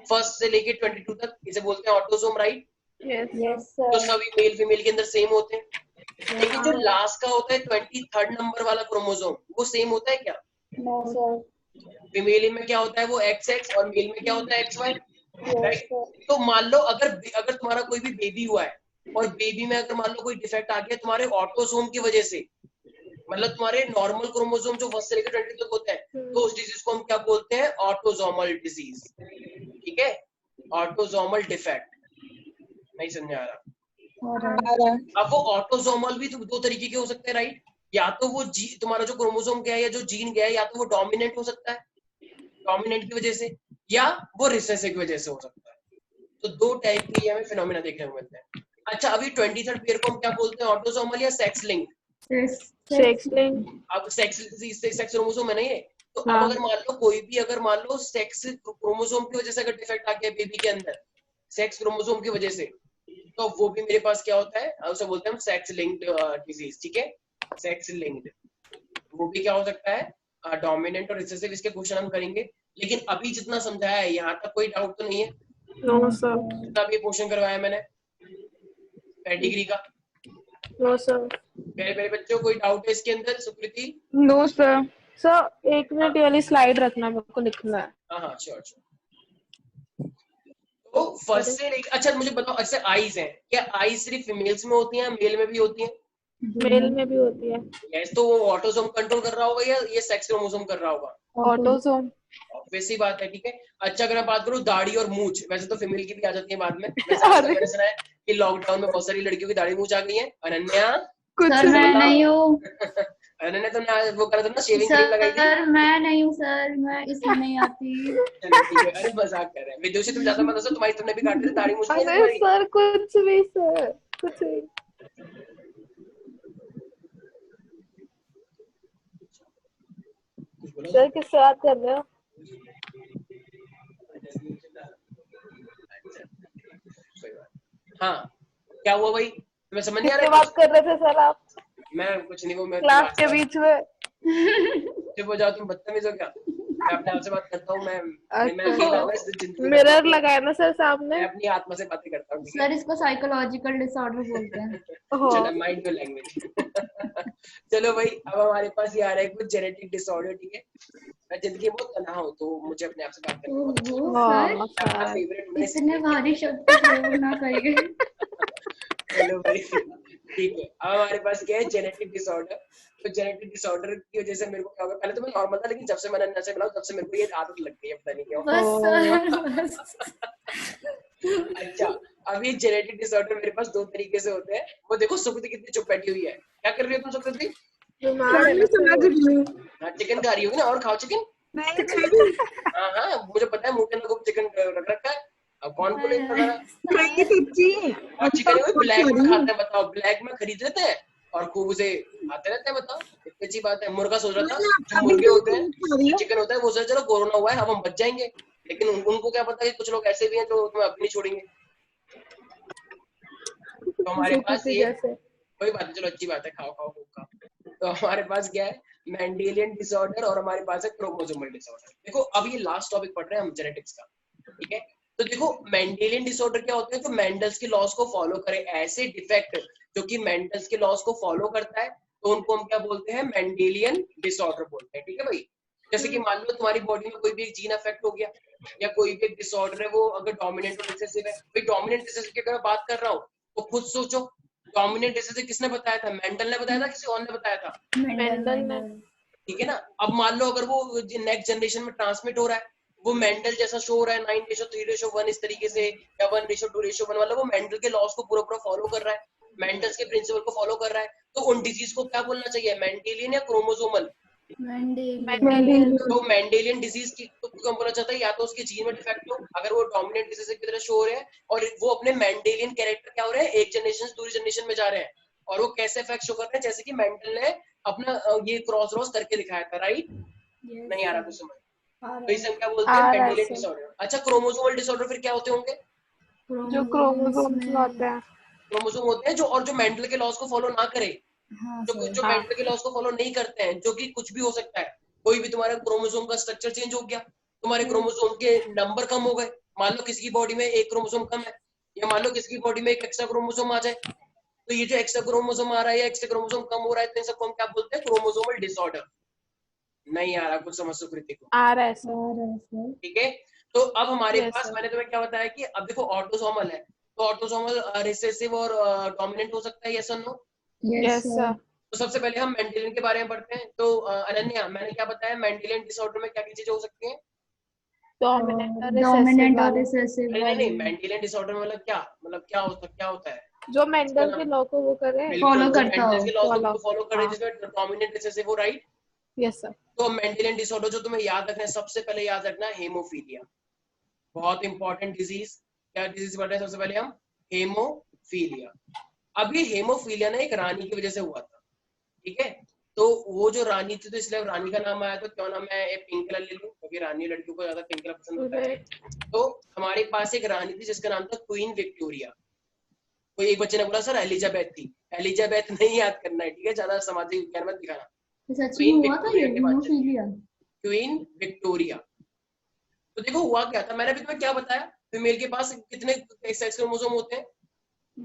फर्स्ट से लेके 22 तक, इसे बोलते हैं ऑटोसोम, राइट। यस तो सभी मेल फीमेल के अंदर सेम होते हैं, लेकिन जो लास्ट का होता है 23rd नंबर वाला क्रोमोसोम, वो सेम होता है क्या? No sir. फीमेल में क्या होता है, वो XX, और मेल में क्या होता है, XY, राइट। तो मान लो अगर अगर तुम्हारा कोई भी बेबी हुआ है और बेबी में अगर मान लो कोई डिफेक्ट आ गया तुम्हारे ऑटोसोम की वजह से, मतलब तुम्हारे नॉर्मल क्रोमोसोम जो फर्स्ट से लेकर 20 तक होता है, तो उस डिजीज को हम क्या बोलते हैं, ऑटोसोमल डिजीज, ठीक है, ऑटोसोमल डिफेक्ट। नहीं समझ आ रहा? अब वो ऑटोसोमल भी दो तरीके के हो सकते हैं, राइट। या तो वो तुम्हारा जो क्रोमोसोम गया है या जो जीन गया है, या तो वो डोमिनेंट हो सकता है, डोमिनेंट की वजह से, या वो रिसेसिव की वजह से हो सकता है। तो 2 टाइप के हमें फिनोमेना देखने को मिलते हैं। अच्छा, अभी 23rd पेयर को हम क्या बोलते हैं, ऑटोसोमल या सेक्स लिंक? Sex link. अब सेक्स क्रोमोसोम है ना ये, तो अब हाँ। अगर मान लो कोई भी, अगर मान लो सेक्स क्रोमोसोम की वजह से अगर डिफेक्ट आ गया बेबी के अंदर, सेक्स क्रोमोसोम की वजह से, तो वो भी मेरे पास क्या होता है, उसे बोलते हैं हम सेक्स लिंक्ड डिजीज। ठीक है, सेक्स लिंक्ड, वो भी क्या हो सकता है, डोमिनेंट और रिसेसिव। इसके क्वेश्चन हम करेंगे, लेकिन अभी जितना समझाया है यहाँ तक कोई डाउट तो नहीं है? No sir. जितना भी क्वेश्चन करवाया मैंने पेडिग्री का, नो सर। मेरे मेरे बच्चों कोई डाउट है इसके अंदर? Sukriti? No sir. Sir 1 minute वाली स्लाइड रखना, मेरे को लिखना है। हाँ श्योर श्योर। तो फर्स्ट से अच्छा मुझे बताओ, अच्छा आईज हैं, क्या आईज सिर्फ फीमेल्स में होती हैं, मेल में भी होती हैं? मेल में भी होती है। यस, तो वो ऑटोसोम कंट्रोल कर रहा होगा या ये सेक्स क्रोमोसोम कर रहा होगा? ऑटोसोम। वैसी बात है, ठीक है। अच्छा अगर मैं बात करूँ दाढ़ी और मूंछ, वैसे तो फीमेल की भी आ जाती है बाद में, वैसे आजकल मैंने सुना है कि लॉकडाउन में बहुत सारी लड़कियों की दाढ़ी मूंछ आ गई है। अनन्या कुछ सर मैं नहीं हूँ। अनन्या तुमने वो करा था ना, शेविंग क्रीम लगाई थी? सर मैं नहीं हूँ सर, मैं इसमें नहीं आती। चलो ठीक है, अरे मजाक कर रहे हैं। विदुषी तुम ज्यादा मत हंसो, तुम्हारी तुमने भी काटी थी दाढ़ी मूंछ नहीं है अरे तुम्हारी? सर कुछ भी सर, कुछ भी। कुछ बोलो सर किससे बात कर रहे हो? हाँ, क्या हुआ भाई, तुम्हें समझ नहीं आ किससे रहा? बात कर रहे थे सर आप? मैं कुछ नहीं, वो मैं क्लास के बीच में? चुप हो जाओ, तुम बदतमीज हो क्या? मैं अपने आप से बात करता हूँ, मैं अकेला हूँ इस जिंदगी में। मिरर लगाया ना सर सामने। मैं अपनी आत्मा से बातें करता हूँ, ठीक है? सर इसको साइकोलॉजिकल डिसऑर्डर बोलते हैं। चलो माइंड योर लैंग्वेज। चलो भाई, अब हमारे पास ये आ रहा है कुछ जेनेटिक डिसऑर्डर, ठीक है? मैं जिंदगी में बहुत तन्हा हूँ, तो मुझे अपने आप से बात करना बहुत अच्छा लगता है। ओहो सर, अपना फेवरेट होना इतने भारी शब्द का प्रयोग ना करिए। चलो भाई ठीक है, अब हमारे पास क्या है, जेनेटिक डिसऑर्डर। तो जेनेटिक डिसऑर्डर की वजह से मेरे को क्या होगा, पहले तो मैं नॉर्मल था, लेकिन जब से मैंने नशे मिला तब से मेरे को ये आदत लग गई है, पता नहीं क्यों। बस सर बस। अच्छा, अब ये जेनेटिक डिसऑर्डर मेरे पास 2 तरीके से होते हैं। वो देखो सुकृति कितनी चुप बैठी हुई है, क्या कर रही हो तुम सुकृति? बीमार है ना सर। हाँ, चिकन खा रही होगी ना, और खाओ चिकन। हाँ हाँ, मुझे पता है मुंह के अंदर खूब चिकन रख रखा है। अब कौन बोले इतना सारा? और चिकन वो ब्लैक में खाते हैं, बताओ, ब्लैक में खरीद लेते हैं और खूब उसे खाते रहते हैं, बताओ कितनी अच्छी बात है। मुर्गा सोच रहा था, जो मुर्गे होते हैं, जो चिकन होता है, वो सोच चलो कोरोना हुआ है अब हम बच जाएंगे, लेकिन उनको क्या पता है कुछ लोग ऐसे भी हैं जो तुम्हें अपनी छोड़ेंगे। तो हमारे पास ये कोई बात नहीं, चलो अच्छी बात है, खाओ खाओ खूब खाओ। तो हमारे पास क्या है, मेंडेलियन डिसऑर्डर, और हमारे पास है क्रोमोसोमल डिसऑर्डर। देखो अब ये लास्ट टॉपिक पढ़ रहे हैं हम जेनेटिक्स का, ठीक है? तो देखो मेंडेलियन डिसऑर्डर क्या होते हैं, जो मेंडल्स के लॉस को फॉलो करे, ऐसे डिफेक्ट जो कि मेंडल्स के लॉस को फॉलो करता है, तो उनको हम क्या बोलते हैं, मेंडेलियन डिसऑर्डर बोलते हैं, ठीक है भाई? जैसे कि मान लो तुम्हारी बॉडी में कोई भी एक जीन अफेक्ट हो गया, या कोई भी एक डिसऑर्डर है, वो अगर डोमिनेंट और रिसेसिव है, भाई डोमिनेंट रिसेसिव की अगर मैं बात कर रहा हूँ, तो खुद सोचो, डोमिनेंट रिसेसिव किसने बताया था? मेंडल ने बताया था, किसी और ने बताया था? मेंडल ने। ठीक है ना? अब मान लो अगर वो नेक्स्ट जनरेशन में ट्रांसमिट हो रहा है, वो मेंडल जैसा शो हो रहा है 9:3:1 इस तरीके से, या 1:2:1, मतलब वो मेंडल के लॉस को पूरा पूरा फॉलो कर रहा है, मेंडल्स के प्रिंसिपल को फॉलो कर रहा है, तो उन डिजीज को क्या बोलना चाहिए, मेंडेलियन या क्रोमोसोमल? तो मेंडेलियन डिजीज की तो क्यों बोला जाता है, या तो उसके जीन में डिफेक्ट हो, अगर वो डोमिनेंट डिजीज की तरह शो हो रहे हैं, और वो अपने मेंडेलियन कैरेक्टर क्या हो रहे हैं, एक जनरेशन से दूसरी जनरेशन में जा रहे हैं, और वो कैसे इफेक्ट शो कर रहे हैं, जैसे कि मेंडल ने अपना ये क्रॉस रॉस करके दिखाया था, राइट? नहीं आ रहा कुछ समझ? तो इसे हम क्या बोलते हैं, मेंडेलियन डिसऑर्डर। अच्छा, क्रोमोसोमल डिसऑर्डर फिर क्या होते होंगे? जो क्रोमोसोम्स में होते हैं। क्रोमोसोम होते हैं जो, और जो मेंडल के लॉस को फॉलो ना करे, जो मेंडल के लॉस को फॉलो नहीं करते हैं, जो कि कुछ भी हो सकता है, कोई भी तुम्हारा क्रोमोसोम का स्ट्रक्चर चेंज हो गया, तुम्हारे क्रोमोसोम के नंबर कम हो गए, मान लो किसी की बॉडी में एक क्रोमोसोम कम है, या मान लो किसी की बॉडी में एक एक्स्ट्रा क्रोमोसोम आ जाए, तो ये जो एक्स्ट्रा क्रोमोसोम आ रहा है या एक्स्ट्रा क्रोमोसोम कम हो रहा है, तो इन सबको हम क्या बोलते हैं, क्रोमोसोमल डिसऑर्डर। नहीं आ रहा कुछ समझ सुकृति को? आ रहा है सर। ठीक है, तो अब हमारे Yes, पास sir. मैंने तुम्हें क्या बताया कि अब देखो ऑटोसोमल है, तो ऑटोसोमल रिसेसिव और डोमिनेंट हो सकता है, यस और नो? Yes sir. तो सबसे पहले हम मेंडेलियन के बारे में पढ़ते हैं। तो अनन्या, मैंने क्या बताया, मेंडेलियन डिसऑर्डर में क्या क्या चीजें हो सकती हैं? डोमिनेंट और रिसेसिव। नहीं, मेंडेलियन डिसऑर्डर में मतलब क्या होता है? जो मेंडल के लॉ को वो करे, फॉलो करता हो। मेंडल के लॉ को फॉलो करे, हाँ। जिसमें डोमिनेंट रिसेसिव हो, राइट? Yes sir. तो मेंडेलियन डिसऑर्डर जो तुम्हें याद रखना है, सबसे पहले याद रखना है हेमोफीलिया, बहुत इंपॉर्टेंट डिजीज। क्या डिजीज पढ़ रहे हैं सबसे पहले हम? हेमोफीलिया। अब ये हेमोफीलिया ना एक रानी की वजह से हुआ था, ठीक है। तो वो जो रानी थी तो इसलिए रानी का नाम आया, तो क्यों ना मैं एक पिंक कलर ले लूं, क्योंकि रानी लड़कियों को ज्यादा पिंक कलर पसंद होता है। तो हमारे पास एक रानी थी जिसका नाम था क्वीन विक्टोरिया। कोई एक बच्चे ने बोला सर एलिजाबेथ थी, एलिजाबेथ नहीं याद करना है, ठीक है, ज्यादा सामाजिक विज्ञान मत दिखाना। तो सच में क्वीन हुआ था ये विक्टोरिया के बाद हेमोफीलिया? Queen Victoria. तो देखो हुआ क्या था, मैंने अभी तुम्हें क्या बताया, फीमेल के पास कितने सेक्स क्रोमोसोम होते हैं?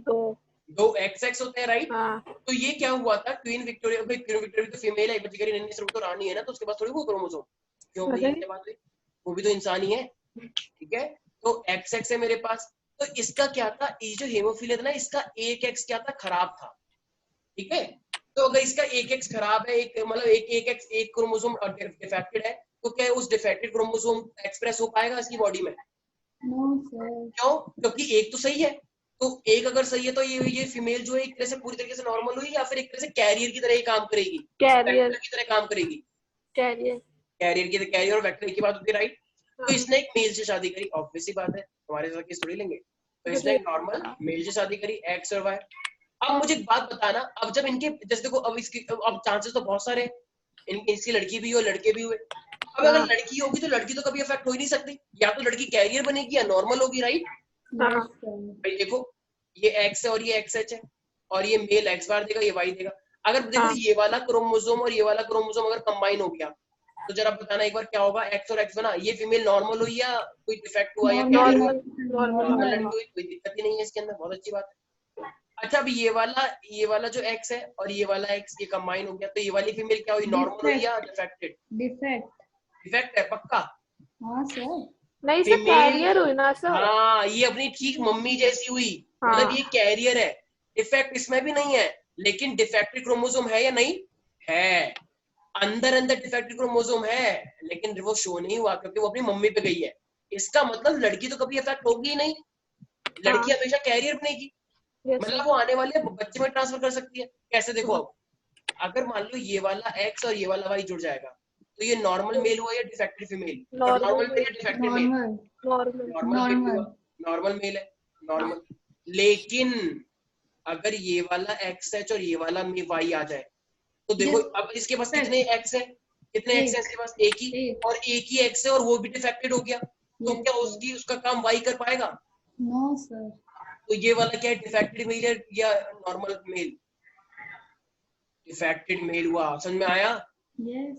2। 2 XX होते हैं, राइट। हाँ। तो ये क्या हुआ था, क्वीन विक्टोरिया, भाई क्वीन विक्टोरिया तो फीमेल है, बेचारी नन्ही सी, तो रानी है ना, तो उसके पास थोड़ी वो क्रोमोसोम, क्यों भाई क्या बात हुई, वो भी तो इंसान ही है, ठीक है। तो XX है मेरे पास। तो इसका क्या था, ये जो हेमोफीलिया था ना, इसका एक X क्या था, खराब था, ठीक है। तो अगर इसका एक X खराब है, एक मतलब एक X एक क्रोमोसोम डिफेक्टेड है, तो क्या उस डिफेक्टेड क्रोमोसोम एक्सप्रेस हो पाएगा इसकी बॉडी में? No sir. क्यों? क्योंकि एक तो सही है। तो एक अगर सही है तो ये फीमेल जो है एक तरह से पूरी तरीके से नॉर्मल हुई, या फिर एक तरह से कैरियर की तरह ही काम करेगी, कैरियर। वेक्टर की तरह काम करेगी, कैरियर। कैरियर और वेक्टर की बात होती है, राइट। तो हाँ। इसने एक मेल से शादी करी, ऑब्वियस सी बात है, हमारे साथ केस थोड़ी लेंगे। तो इसने एक नॉर्मल मेल से शादी करी, एक्स और वाई। अब मुझे एक बात बताना, अब जब इनके जैसे देखो, अब इसकी अब चांसेस तो बहुत सारे हैं, इसकी लड़की भी हो लड़के भी हुए। अब अगर लड़की होगी तो लड़की तो कभी अफेक्ट हो ही नहीं सकती, या तो लड़की कैरियर बनेगी या नॉर्मल होगी, राइट। हाँ। भाई देखो, ये एक्स है और ये XH है, और ये मेल एक्स बार देगा, ये वाई देगा। अगर देखो हाँ। ये वाला क्रोमोसोम और ये वाला क्रोमोसोम अगर कंबाइन हो गया, तो जरा बताना एक बार क्या होगा, एक्स और एक्स बना, ये फीमेल नॉर्मल हुई या कोई डिफेक्ट हुआ या कैरियर हुआ? नॉर्मल। नॉर्मल लड़की हुई, कोई दिक्कत ही नहीं है इसके अंदर, बहुत अच्छी बात है। अच्छा, अब ये वाला जो एक्स है और ये वाला एक्स ये कंबाइन हो गया, तो ये वाली फीमेल क्या हुई, नॉर्मल हुई या डिफेक्टेड? डिफेक्ट। डिफेक्ट है पक्का। हाँ सर। नहीं सर, कैरियर हुई ना सर। हाँ, ये अपनी ठीक मम्मी जैसी हुई, मतलब ये कैरियर है, डिफेक्ट इसमें भी नहीं है। लेकिन डिफेक्टेड क्रोमोसोम है या नहीं है? अंदर अंदर डिफेक्टेड क्रोमोसोम है, लेकिन वो शो नहीं हुआ क्योंकि वो अपनी मम्मी पे गई है। इसका मतलब लड़की तो कभी अफेक्ट होगी ही नहीं, लड़की हमेशा कैरियर बनेगी, मतलब वो आने वाले बच्चे में ट्रांसफर कर सकती है। कैसे देखो, अब अगर मान लो ये वाला एक्स और ये वाला वाई जुड़ जाएगा, तो ये नॉर्मल मेल हुआ या डिफेक्टेड फीमेल? नॉर्मल मेल या defected male? Normal. Normal male हुआ, नॉर्मल मेल है, नॉर्मल। लेकिन अगर ये वाला XH और ये वाला वाई आ जाए, तो देखो अब इसके पास कितने एक्स है, कितने एक्स है इसके पास? एक ही, और एक ही एक्स है और वो भी डिफेक्टेड हो गया, तो क्या उसका काम वाई कर पाएगा? No sir. तो ये वाला क्या है, डिफेक्टेड मेल है या नॉर्मल मेल? डिफेक्टेड मेल हुआ, समझ में आया? यस।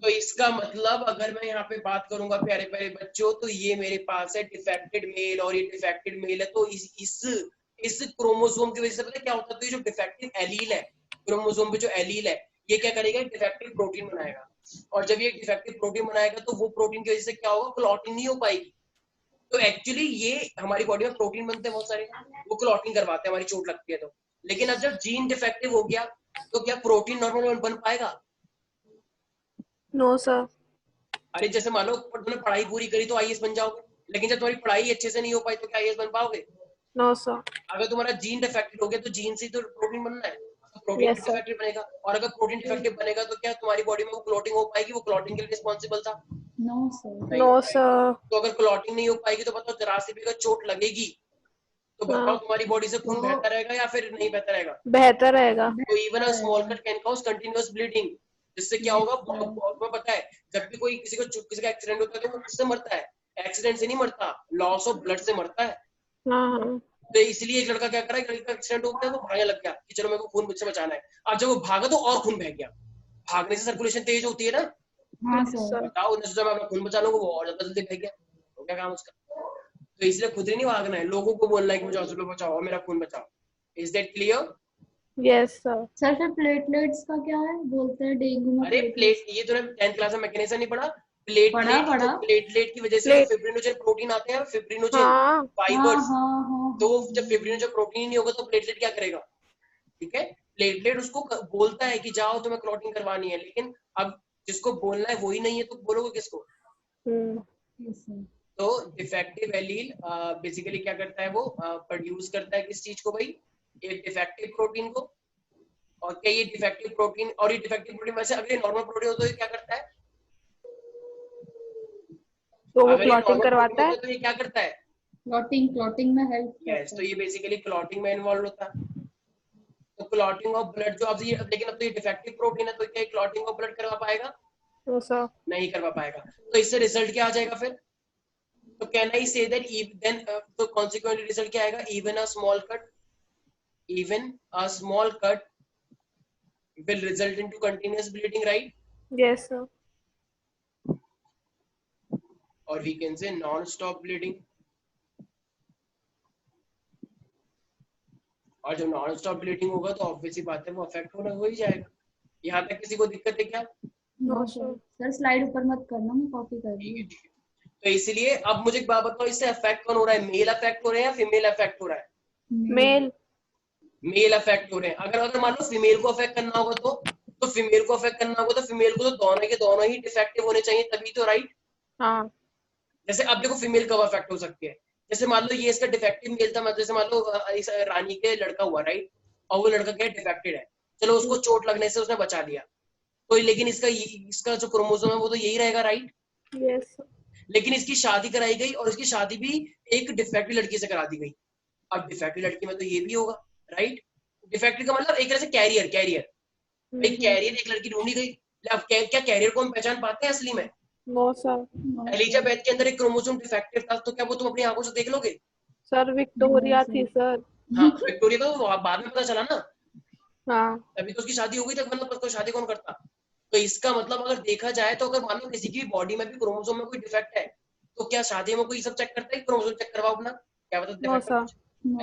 तो इसका मतलब अगर मैं यहाँ पे बात करूंगा प्यारे प्यारे बच्चों, तो ये मेरे पास है डिफेक्टेड मेल और ये डिफेक्टेड मेल है, तो इस क्रोमोसोम की वजह से पता है क्या होता है, तो ये जो डिफेक्टिव एलील है, क्रोमोसोम पे जो एलील है, ये क्या करेगा, डिफेक्टिव प्रोटीन बनाएगा, और जब ये डिफेक्टिव प्रोटीन बनाएगा तो वो प्रोटीन की वजह से क्या होगा, क्लॉटिंग नहीं हो पाएगी। तो एक्चुअली ये हमारी बॉडी में प्रोटीन बनते हैं बहुत सारे, वो क्लॉटिंग करवाते हैं, हमारी चोट लगती है तो। लेकिन अब जब जीन डिफेक्टिव हो गया, तो क्या प्रोटीन नॉर्मल बन पाएगा? No sir. अरे जैसे मान लो तुमने पढ़ाई पूरी करी तो IAS बन जाओगे, लेकिन जब तुम्हारी पढ़ाई अच्छे से नहीं हो पाई तो क्या IAS बन पाओगे? No sir. अगर तुम्हारा जीन डिफेक्टेड हो गया तो जीन से तो प्रोटीन बनना है, तो प्रोटीन Yes, sir. डिफेक्टेड बनेगा, और अगर प्रोटीन डिफेक्टिव बनेगा तो क्या तुम्हारी बॉडी में वो क्लॉटिंग हो पाएगी? वो क्लॉटिंग के लिए रिस्पॉन्सिबल था? No sir. नहीं नो हो पाएगी। सर। तो अगर क्लॉटिंग नहीं हो पाएगी तो बताओ, जरा सी भी अगर चोट लगेगी तो बताओ तुम्हारी बॉडी से खून बहता रहेगा या फिर नहीं बहता रहेगा? बेहतर रहेगा। तो even a small cut can cause continuous bleeding, जिससे क्या होगा, तुम्हें पता है जब भी कोई किसी का एक्सीडेंट होता है तो वो किससे मरता है? एक्सीडेंट से नहीं मरता, लॉस ऑफ ब्लड से मरता है। हाँ। तो इसलिए एक लड़का क्या करा, एक लड़के का एक्सीडेंट हो गया, वो भागने लग गया कि चलो मेरे को खून मुझसे बचाना है। अब जब वो भागा तो और खून बह गया, भागने से सर्कुलेशन तेज होती है ना। हाँ सर। बताओ, उसने सोचा मैं अपना खून बचा लूंगा, वो और ज्यादा जल्दी बह गया, तो क्या काम उसका? तो इसलिए खुद ही नहीं भागना है, लोगों को बोलना है कि मुझे हॉस्पिटल बचाओ, मेरा खून बचाओ। Is that clear? Yes sir. Sir फिर प्लेटलेट्स का क्या है, बोलते हैं डेंगू में अरे प्लेट, ये तूने 10th क्लास में मैकेनिज्म नहीं पढ़ा? प्लेटलेट की वजह से फिब्रिनोजन प्रोटीन आते हैं, फिब्रिनोजन फाइबर्स। तो जब फिब्रिनोजन प्रोटीन नहीं होगा तो प्लेटलेट क्या करेगा? ठीक है, प्लेटलेट उसको बोलता है कि जाओ तुम्हें क्लॉटिंग करवानी है, लेकिन अब जिसको बोलना है वही नहीं है तो बोलोगे किसको? तो डिफेक्टिव एलील बेसिकली क्या करता है, वो प्रोड्यूस करता है किस चीज को भाई, एक डिफेक्टिव प्रोटीन को। और क्या ये डिफेक्टिव प्रोटीन, और ये डिफेक्टिव प्रोटीन वैसे अगर ये नॉर्मल प्रोटीन होता है तो क्या करता है, तो वो अगर ये क्लॉटिंग नॉर्मल करवाता प्रोटीन है। होता है तो ये क्या करता है, क्लॉटिंग में हेल्प यस, तो ये बेसिकली क्लॉटिंग में इन्वॉल्व होता है। तो क्लॉटिंग ऑफ ब्लड जो अब ये, लेकिन अब तो ये डिफेक्टिव प्रोटीन है, तो क्या क्लॉटिंग ऑफ ब्लड करवा पाएगा? No sir. नहीं करवा पाएगा। तो इससे रिजल्ट क्या आ जाएगा फिर? तो can I say that then तो कॉन्सिक्वेंटली रिजल्ट क्या आएगा? Even a small cut will result into continuous bleeding, right? Yes sir. Or we can say non-stop bleeding. और जब नॉन स्टॉप ब्लीडिंग होगा तो ऑब्वियसली बात है वो अफेक्ट होना हो ही जाएगा। यहाँ तक किसी को दिक्कत है क्या? नो सर, स्लाइड ऊपर मत करना, मैं कॉपी कर रही हूँ। तो इसलिए अब मुझे एक बात बताओ, इससे अफेक्ट कौन हो रहा है? मेल अफेक्ट हो रहे हैं या फीमेल अफेक्ट हो रहा है? मेल। मेल अफेक्ट हो रहे हैं। अगर मान लो फीमेल को अफेक्ट करना होगा तो फीमेल को अफेक्ट करना होगा तो फीमेल को तो दोनों के दोनों ही डिफेक्टिव होने चाहिए तभी तो, राइट? हाँ। जैसे अब देखो फीमेल कब अफेक्ट हो सकती है? जैसे मान लो ये इसका डिफेक्टिव मेल था, जैसे मान लो इस रानी के लड़का हुआ, राइट? और वो लड़का क्या डिफेक्टेड है, चलो उसको चोट लगने से उसने बचा लिया, तो लेकिन इसका जो क्रोमोसोम है वो तो यही रहेगा, राइट? यस। लेकिन इसकी शादी कराई गई और इसकी शादी भी एक डिफेक्टिव लड़की से करा दी गई। अब डिफेक्टिव लड़की में तो ये भी होगा, राइट? डिफेक्टिव का मतलब एक तरह से कैरियर एक कैरियर एक लड़की ढूंढी गई। अब क्या कैरियर को हम पहचान पाते हैं असली में? No sir. एलिजाबेथ के अंदर एक क्रोमोसोम डिफेक्टिव था, तो क्या वो तुम अपनी आंखों से देख लोगे? सर विक्टोरिया थी सर। हाँ, विक्टोरिया का तो बाद में पता चला ना, हाँ। तभी तो उसकी शादी हो गई थी, मतलब उसको शादी कौन करता? तो इसका मतलब अगर देखा जाए तो अगर मान लो किसी की बॉडी में भी क्रोमोसोम में कोई डिफेक्ट है तो क्या शादी में कोई सब चेक करता है? क्रोमोसोम चेक करवाओ अपना, क्या पता नो डिफेक्ट सर।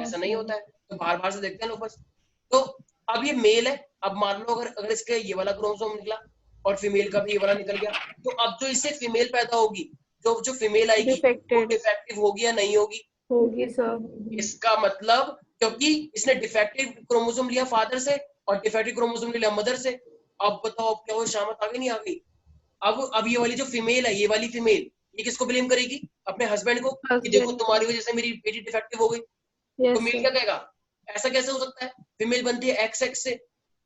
ऐसा नहीं होता है, तो बार बार से देखते हैं लोग बस। तो अब ये मेल है, अब मान लो अगर इसके ये वाला क्रोमोसोम निकला और फीमेल का भी ये वाला निकल गया, तो अब जो इससे फीमेल पैदा होगी, जो फीमेल आएगी वो डिफेक्टिव होगी या नहीं होगी? होगी सर। इसका मतलब क्योंकि इसने डिफेक्टिव क्रोमोसोम लिया फादर से और डिफेक्टिव क्रोमोसोम लिया मदर से। अब बताओ अब क्या वो शामत आ गई नहीं आ गई? अब ये वाली जो फीमेल है, ये वाली फीमेल, ये किसको ब्लेम करेगी? अपने हस्बैंड को, कि देखो तुम्हारी वजह से मेरी बेटी डिफेक्टिव हो गई। तो मेल क्या कहेगा? ऐसा कैसे हो सकता है? फीमेल बनती है एक्स से,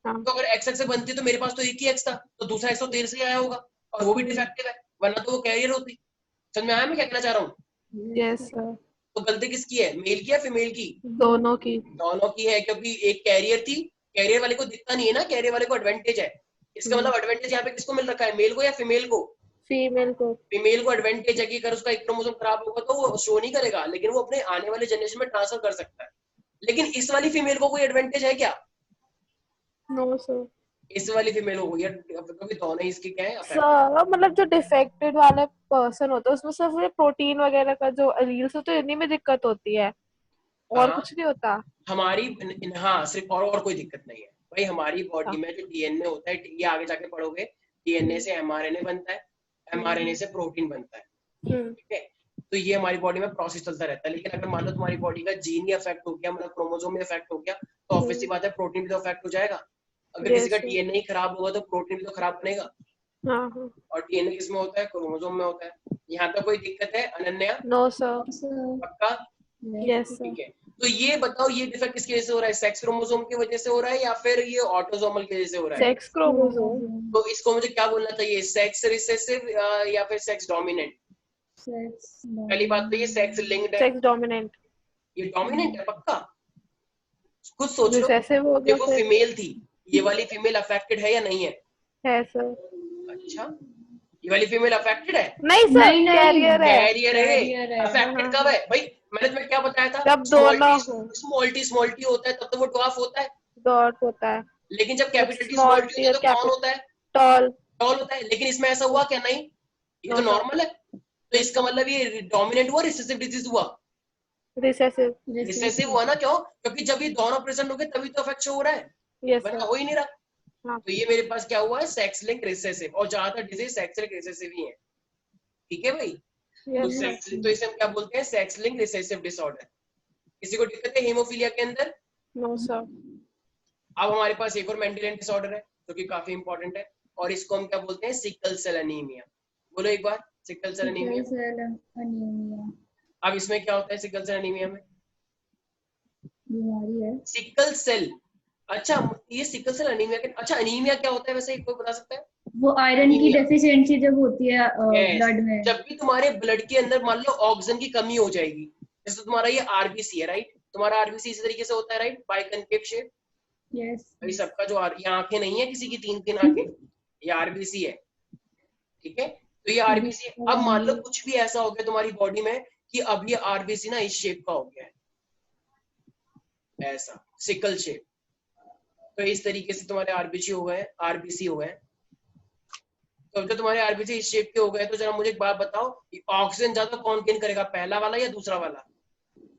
तो अगर एक्स से बनती है तो मेरे पास तो एक ही एक्स था, तो दूसरा एक्स तो देर से आया होगा और वो भी डिफेक्टिव है, वरना तो वो कैरियर होती। समझ में आया मैं क्या कहना चाह रहा हूँ? Yes sir. तो गलती किसकी है, मेल की या फीमेल की? दोनों की। दोनों की है, क्योंकि एक कैरियर थी, कैरियर वाले को दिखता नहीं है ना, कैरियर वाले को एडवांटेज है। इसका मतलब एडवांटेज यहाँ पे किसको मिल रखा है, मेल को या फीमेल को? फीमेल को। फीमेल को एडवांटेज है कि अगर उसका एक क्रोमोसोम खराब होगा तो वो शो नहीं करेगा, लेकिन वो अपने आने वाले जनरेशन में ट्रांसफर कर सकता है। लेकिन इस वाली फीमेल को कोई एडवांटेज है क्या? No sir. इस वाली फीमेल हो गई, क्योंकि दोनों ही इसके क्या है सर, मतलब जो डिफेक्टेड वाले पर्सन होता है उसमें सिर्फ प्रोटीन वगैरह का जो एलील्स होते हैं इन्हीं में दिक्कत होती है, और कुछ नहीं होता हमारी। हाँ, सिर्फ और कोई दिक्कत नहीं है भाई। हमारी बॉडी में जो डीएनए होता है, ये आगे जाके पढ़ोगे, डीएनए से एमआरएनए बनता है, एमआरएनए से प्रोटीन बनता है, ठीक है? तो ये हमारी बॉडी में प्रोसेस चलता रहता है। लेकिन अगर मान लो तुम्हारी बॉडी का जीन ही अफेक्ट हो गया, मतलब क्रोमोसोम में अफेक्ट हो गया, तो ऑब्वियसली बात है प्रोटीन भी तो अफेक्ट हो जाएगा। अगर किसी का डीएनए ही खराब होगा तो प्रोटीन भी तो खराब बनेगा। और डीएनए किसमें होता है? क्रोमोसोम में होता है। यहाँ तक कोई दिक्कत है अनन्या? No sir. पक्का? Yes sir. ठीक है। तो ये बताओ, ये डिफेक्ट किसकी वजह से हो रहा है? सेक्स क्रोमोसोम की वजह से हो रहा है या फिर ये ऑटोसोमल की वजह से हो रहा है? Sex chromosome. तो इसको मुझे क्या बोलना चाहिए, सेक्स रिसेसिव या फिर सेक्स डोमिनेंट? पहली बात तो ये सेक्स लिंक्ड है, सेक्स डोमिनेंट। ये डोमिनेंट है पक्का? खुद सोच लो, रिसेसिव हो गया। देखो फीमेल थी, ये वाली फीमेल अफेक्टेड है या नहीं है? है सर। अच्छा, ये वाली फीमेल अफेक्टेड है? नहीं सर, कैरियर है। कैरियर है। अफेक्टेड कब है भाई? मैंने तुम्हें क्या बताया था? जब दोनों स्मॉल टी होता है तब तो वो ड्वार्फ होता है, डॉट होता है। लेकिन जब कैपिटल टी स्मॉल टी होता है तो कौन होता है? टॉल। टॉल होता है। लेकिन इसमें ऐसा हुआ क्या? नहीं, ये तो नॉर्मल है। तो इसका मतलब ये डोमिनेंट हुआ, रिसेसिव डिजीज हुआ? रिसेसिव हुआ ना, क्यों? क्योंकि जब ये दोनों प्रेजेंट हो गए तभी तो अफेक्ट हो रहा है, वरना हो ही नहीं रहा। तो ये मेरे पास क्या हुआ है, सेक्स लिंक रिसेसिव। और ज्यादातर डिजीज सेक्स लिंक रिसेसिव ही है, ठीक है भाई? तो इसे हम क्या बोलते हैं, सेक्स लिंक रिसेसिव डिसऑर्डर। किसी को दिक्कत है हीमोफीलिया के अंदर? No sir. अब हमारे पास एक और मेंडेलियन डिसऑर्डर है जो कि काफी इंपॉर्टेंट है, और इसको हम क्या बोलते हैं, सिकल सेल एनीमिया। बोलो एक बार, सिकल सेल एनीमिया। अब इसमें क्या होता है सिकल सेल एनीमिया में? बीमारी है सिकल सेल। अच्छा, ये सिकल सेल एनीमिया के, अच्छा अनीमिया क्या होता है वैसे, कोई बता सकता है? वो आयरन की डेफिशिएंसी जब होती है ब्लड में, जब भी तुम्हारे ब्लड के अंदर मान लो ऑक्सीजन की कमी हो जाएगी, जैसे तुम्हारा ये आरबीसी है, राइट, तुम्हारा आरबीसी इसी तरीके से होता है, राइट, बाइकनकेव शेप। यस भाई सबका जो ये आंखें नहीं है किसी की 3-3 आंखें, ये आरबीसी है, ठीक है। तो ये आरबीसी, अब मान लो कुछ भी ऐसा हो गया तुम्हारी बॉडी में कि अब ये आरबीसी ना इस शेप का हो गया है, ऐसा सिकल शेप। तो इस तरीके से तुम्हारे आरबीसी हो गए, आरबीसी हो गए। तो जब तुम्हारे आरबीसी इस शेप के हो गए तो जरा मुझे एक बात बताओ, ऑक्सीजन ज्यादा कौन गेन करेगा, पहला वाला या दूसरा वाला?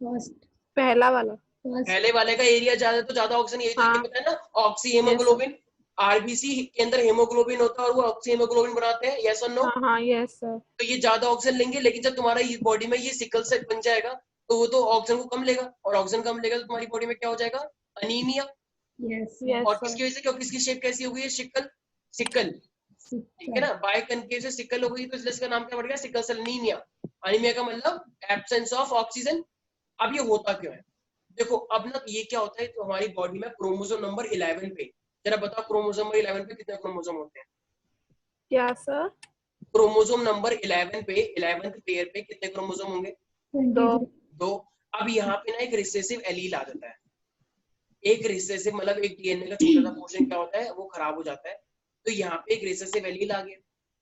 फर्स्ट पहला वाला। पहले वाले का एरिया ज्यादा तो ज्यादा ऑक्सीजन, यही तो हाँ। इनके पता है ना, ऑक्सी हेमोग्लोबिन। आरबीसी के अंदर हेमोग्लोबिन होता है और वो ऑक्सी हेमोग्लोबिन बनाते हैं, यस और नो? हाँ हाँ यस सर। तो ये ज्यादा ऑक्सीजन लेंगे, लेकिन जब तुम्हारा ये बॉडी में ये सिकल सेल बन जाएगा तो वो तो ऑक्सीजन को कम लेगा, और ऑक्सीजन कम लेगा तो तुम्हारी बॉडी में क्या हो जाएगा, अनीमिया। यस यस और सर। किसकी वजह से, क्योंकि इसकी शेप कैसी हो गई है, सिकल, सिकल, ठीक है ना, बाइकनकेव से सिकल हो गई तो इसलिए इसका नाम क्या पड़ गया, सिकल सेल अनीमिया। अनीमिया का मतलब एब्सेंस ऑफ ऑक्सीजन। अब ये होता क्यों है, देखो अब ना ये क्या होता है, तो हमारी बॉडी में क्रोमोसोम नंबर 11 पे, जरा बताओ क्रोमोसोम नंबर 11 पे कितने क्रोमोसोम होते हैं? क्या सर? क्रोमोसोम नंबर 11 पे, 11th पेयर पे कितने क्रोमोसोम होंगे? 23 दो। अब यहाँ पे ना एक रिसेसिव एलील आ जाता है, एक रिसेसिव मतलब एक डीएनए का छोटा सा पोर्शन क्या होता है वो खराब हो जाता है, तो यहाँ पे एक रिसेसिव एलील आ गया।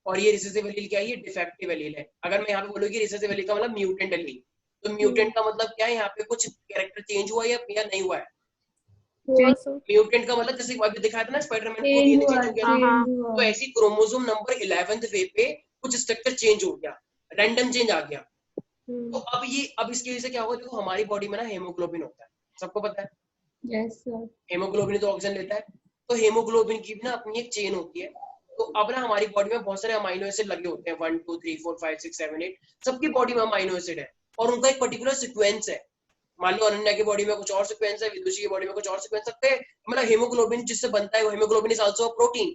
और ये रिसेसिव एलील क्या है, ये डिफेक्टिव एलील है। अगर मैं यहाँ पे बोलूँ कि रिसेसिव एलील का मतलब म्यूटेंट एलील, तो म्यूटेंट का मतलब क्या है, यहाँ पे कुछ कैरेक्टर चेंज हुआ या नहीं हुआ है? हुआ सर। म्यूटेंट का मतलब जैसे अभी दिखाया था ना स्पाइडरमैन को चेंज डीएनए हुआ चेंज हो गया, हाँ, हाँ। चेंज हुआ तो ऐसी क्रोमोसोम नंबर 11th वे पे कुछ स्ट्रक्चर चेंज हो गया, रैंडम चेंज आ गया। तो अब इसकी वजह से क्या होगा, देखो हमारी बॉडी में ना हेमोग्लोबिन होता है, सबको पता है यस सर हेमोग्लोबिन तो ऑक्सीजन लेता है, तो हेमोग्लोबिन की भी ना अपनी एक चेन होती है। तो अब ना हमारी बॉडी में बहुत सारे अमाइनो एसिड लगे होते हैं, 1 2 3 4 5 6 7 8, सबकी बॉडी में अमाइनो एसिड है और उनका एक पर्टिकुलर सीक्वेंस है। मान लो अनन्या की बॉडी में कुछ और सीक्वेंस है, विदुषी की बॉडी में कुछ और सीक्वेंस, सकते मतलब हेमोग्लोबिन जिससे बनता है वो haemoglobin is also a protein,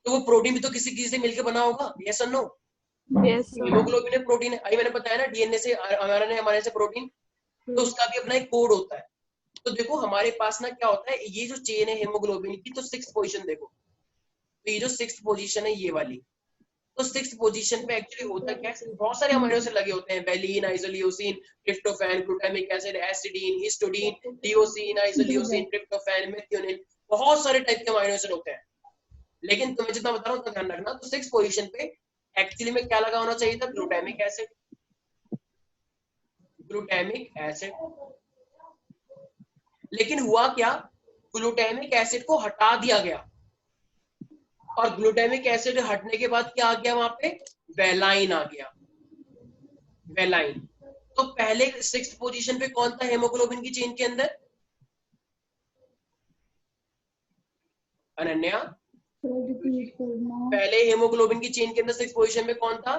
तो वो प्रोटीन भी तो किसी किसी से मिलकर बना होगा, यस और नो? Yes sir. हेमोग्लोबिन एक प्रोटीन है, अभी मैंने बताया ना डीएनए से हमारे से प्रोटीन, तो उसका भी अपना एक कोड होता है। तो देखो हमारे पास ना क्या होता है, ये जो चेन है हेमोग्लोबिन की, तो 6th पोजीशन देखो, तो ये जो 6th पोजीशन है ये वाली, तो 6th पोजीशन पे एक्चुअली होता क्या है, बहुत सारे अमीनो एसिड लगे होते हैं, valine, isoleucine, tryptophan, glutamic acid, एसिडीन, histidine, leucine, isoleucine, tryptophan, methionine, बहुत सारे टाइप के अमीनो एसिड होते हैं। लेकिन तुम्हें जितना बता रहा हूं उतना ध्यान रखना, तो 6th पोजीशन पे एक्चुअली में क्या लगा होना चाहिए था, ग्लूटामिक एसिड, ग्लूटामिक एसिड। लेकिन हुआ क्या, ग्लूटामिक एसिड को हटा दिया गया, और ग्लूटामिक एसिड हटने के बाद क्या आ गया वहां पे, वेलाइन आ गया, वेलाइन। तो पहले 6th पोजीशन पे कौन था हेमोग्लोबिन की चेन के अंदर, अनन्या? रिपीट करना पहले हेमोग्लोबिन की चेन के अंदर 6th पोजीशन में कौन था,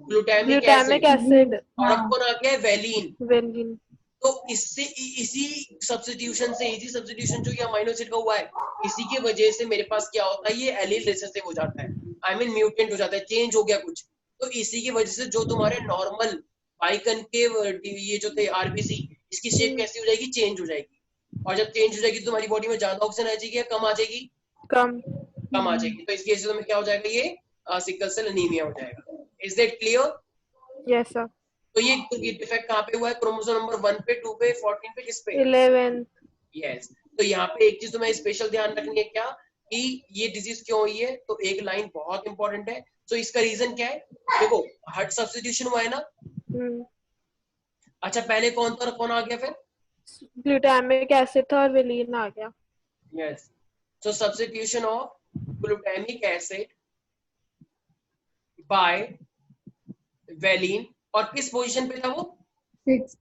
ग्लूटामिक ग्लूटामिक एसिड। एसिड। और अब कौन आ गया, वेलिन। वेलिन। तो इससे इसी सब्स्टिट्यूशन से, इसी सब्स्टिट्यूशन जो ये अमीनो एसिड का हुआ है, इसी की वजह से मेरे पास क्या होता है, ये एलील रिसेसिव हो जाता है, आई मीन म्यूटेंट हो जाता है, चेंज हो गया कुछ। तो इसी की वजह से जो तुम्हारे नॉर्मल बाइकनकेव ये जो थे आरबीसी, इसकी शेप कैसी हो जाएगी, चेंज हो जाएगी। और जब चेंज हो जाएगी तो तुम्हारी बॉडी में ज्यादा ऑक्सीजन आ जाएगी या कम आ जाएगी, कम। कम आ जाएगी। तो इसकी वजह से तुम्हें क्या हो जाएगा, ये सिकल सेल अनीमिया हो जाएगा। Is that clear? Yes sir. तो ये डिफेक्ट कहाँ पे हुआ है, क्रोमोसोम नंबर 1 पे, 2 पे, 14 पे, किस पे, 11। यस। तो यहाँ पे एक चीज तुम्हें स्पेशल ध्यान रखनी है, क्या कि ये डिजीज क्यों हुई है, तो एक लाइन बहुत इंपॉर्टेंट है। तो इसका रीजन क्या है, देखो हर्ट सब्स्टिट्यूशन हुआ है ना। अच्छा पहले कौन था और कौन आ गया फिर, ग्लूटामिक एसिड था और वेलिन आ गया। Yes. So substitution of glutamic acid bye valine, और किस पोजीशन पे था वो, 6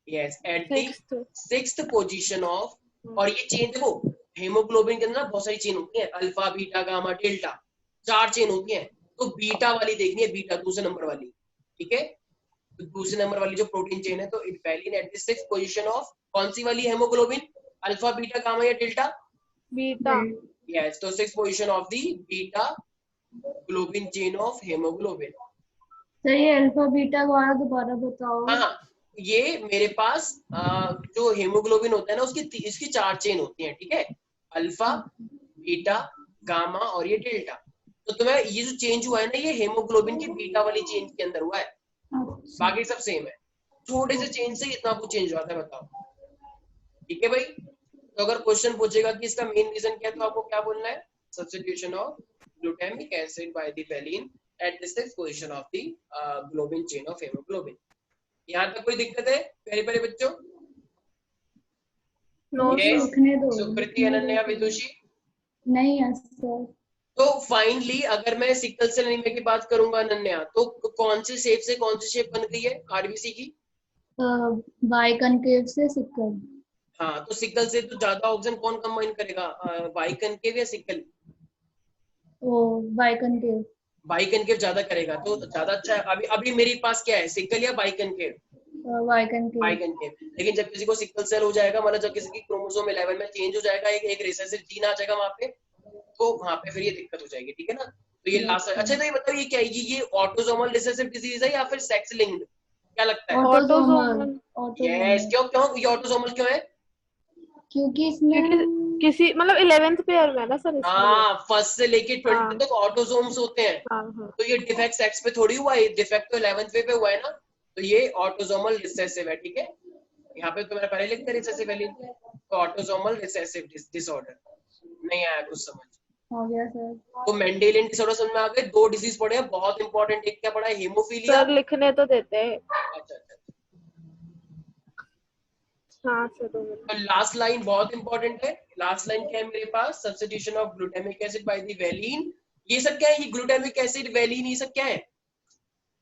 yes, at the 6th। 6th position of. और ये चेन देखो, हेमोग्लोबिन के अंदर बहुत सारी चेन होती है, alpha, beta, gamma, delta, 4 chain होती हैं। तो बीटा वाली देखनी है, बीटा दूसरे नंबर वाली, ठीक है। तो दूसरे नंबर वाली जो प्रोटीन चेन है, तो it valine at the 6th position of कौन सी वाली हेमोग्लोबिन, अल्फा, बीटा, गामा या डेल्टा, बीटा। यस। तो 6th position of the beta globin chain of haemoglobin. Sir ये अल्फा बीटा वाला दोबारा बताओ। हाँ, ये मेरे पास जो हेमोग्लोबिन होता है ना, उसकी इसकी 4 चेन होती हैं, ठीक है, अल्फा, बीटा, गामा और ये डेल्टा। तो तुम्हें ये जो चेंज हुआ है ना, ये हेमोग्लोबिन की बीटा वाली चेन के अंदर हुआ है। अच्छा बाकी सब सेम है, छोटे से चेंज से इतना कुछ चेंज हो जाता है, बताओ। ठीक है भाई, तो अगर क्वेश्चन पूछेगा कि इसका मेन रीजन क्या है, तो आपको क्या बोलना है, substitution of glutamic acid by the valine at the 6th position of the globin chain of haemoglobin. यहाँ तक कोई दिक्कत है प्यारे प्यारे बच्चों? नो ये सर। लिखने दो, सुकृति, लिखने अनन्या, दो। विदुषी। नहीं है सर। तो फाइनली अगर मैं सिकल सेल एनीमिया की बात करूंगा अनन्या, तो कौन सी शेप से कौन सी शेप बन गई है आरबीसी की? बाइकनकेव से सिक्कल। हाँ, तो सिकल से तो ज्यादा ऑक्सीजन कौन कंबाइन करेगा, बाइकनकेव या सिकल? ओ बाइकनकेव। बाइकनकेव ज्यादा करेगा, तो ज्यादा अच्छा है। अभी अभी मेरे पास क्या है, सिकल या बाइकनकेव? बाइकनकेव। बाइकनकेव। लेकिन जब किसी को सिकल सेल हो जाएगा, मतलब जब किसी की क्रोमोसोम 11 में चेंज हो जाएगा, एक रिसेसिव जीन आ जाएगा वहां पे, तो वहां पे फिर ये दिक्कत हो जाएगी, ठीक है ना। तो ये लास्ट, अच्छा तो ये बताओ, ये क्या है, ये ऑटोसोमल रिसेसिव डिजीज है या फिर सेक्स लिंक्ड, क्या लगता है? ऑटोसोमल। यस, क्यों क्यों ये ऑटोसोमल क्यों है? क्योंकि इसमें क्योंकि किसी मतलब 11th पेयर में है ना सर, इसलिए। हाँ, फर्स्ट से लेके 20 हाँ तक ऑटोसोम्स होते हैं। हाँ हाँ। तो ये डिफेक्ट सेक्स पे थोड़ी हुआ है, डिफेक्ट तो 11th पे हुआ है ना। तो ये ऑटोसोमल रिसेसिव है, ठीक है। यहाँ पे तो मैंने पहले लिख दिया रिसेसिव एलील, तो ऑटोसोमल रिसेसिव डिसऑर्डर। नहीं आया कुछ समझ? हो गया सर। तो मेंडेलियन डिसऑर्डर समझ में आ गए। दो डिजीज पढ़े हैं बहुत इंपॉर्टेंट, एक क्या पढ़ा है, हेमोफीलिया। सर लिखने तो देते हैं। अच्छा अच्छा। हाँ सर दो तो लास्ट लाइन बहुत इंपॉर्टेंट है। लास्ट लाइन क्या है मेरे पास, substitution of glutamic acid by the valine. ये सब क्या है, ये ग्लूटामिक एसिड, वेलिन, ये सब क्या है?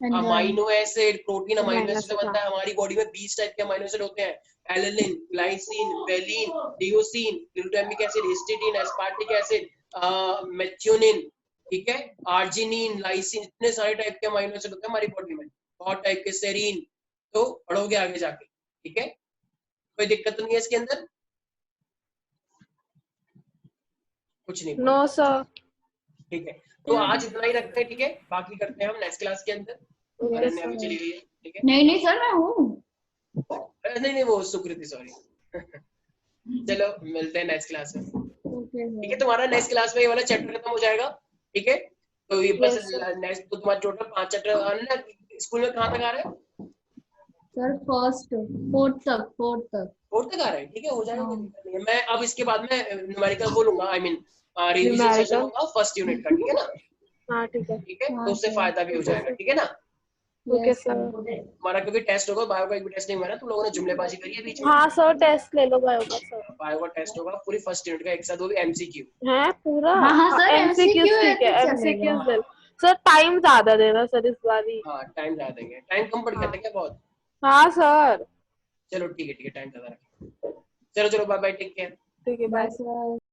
Amino acid, protein amino acid से बनता है। हमारी बॉडी में 20 टाइप के अमाइनो एसिड होते हैं, alanine, glycine, valine, leucine, glutamic acid, histidine, aspartic acid, methionine, ठीक है, आर्जिनिन, लाइसिन, इतने सारे टाइप के अमाइनो एसिड होते हैं हमारी बॉडी में, बहुत टाइप के, सेरीन। तो पढ़ोगे आगे जाके, ठीक है, कोई दिक्कत तो नहीं है इसके अंदर? कुछ नहीं नो पढ़ा, सर। ठीक है। तो आज इतना ही रखते हैं, ठीक है, बाकी करते हैं हम नेक्स्ट क्लास के अंदर। ओके अनन्या भी सर। चली गई है, ठीक है। नहीं नहीं सर, मैं हूँ। नहीं नहीं, वो सुकृति, सॉरी। चलो मिलते हैं नेक्स्ट क्लास में, ओके ठीक है। सर। तुम्हारा नेक्स्ट क्लास में ये वाला चैप्टर खत्म हो जाएगा, ठीक है। तो ये बस Yes, sir. नेक्स्ट, तो तुम्हारा टोटल 5 चैप्टर स्कूल में कहाँ तक आ रहा है? सर फर्स्ट, फोर्थ तक। 4 तक आ रहा है, ठीक है, हो जाएगा, कोई हाँ। दिक्कत नहीं है। मैं अब इसके बाद में न्यूमेरिकल वो लूंगा, I mean revision session Numerical. लूंगा फर्स्ट यूनिट का, ठीक है ना। हाँ ठीक है। ठीक है, हाँ तो उससे सर। फायदा भी हो जाएगा, ठीक है ना। Okay yes sir. सर। हमारा क्योंकि टेस्ट होगा, बायो का एक भी टेस्ट नहीं हुआ ना, तुम लोगों ने जुमलेबाजी करी है बीच में। हाँ सर टेस्ट ले लो बायो का सर। बायो का टेस्ट होगा पूरी फर्स्ट यूनिट का एक साथ, वो भी एमसीक्यू। है पूरा। हाँ हाँ सर, एमसीक्यूज MCQ है ठीक है, तो एमसीक्यूज चलेगा। ले लो। सर टाइम ज्यादा देना सर इस बार ही। हाँ, टाइम ज्यादा देंगे, टाइम कम पड़ गया हाँ था क्या बहुत? हाँ सर। चलो ठीक है, टाइम ज्यादा रखें। चलो चलो, बाय बाय, टेक केयर। ठीक है बाय बाय। सर।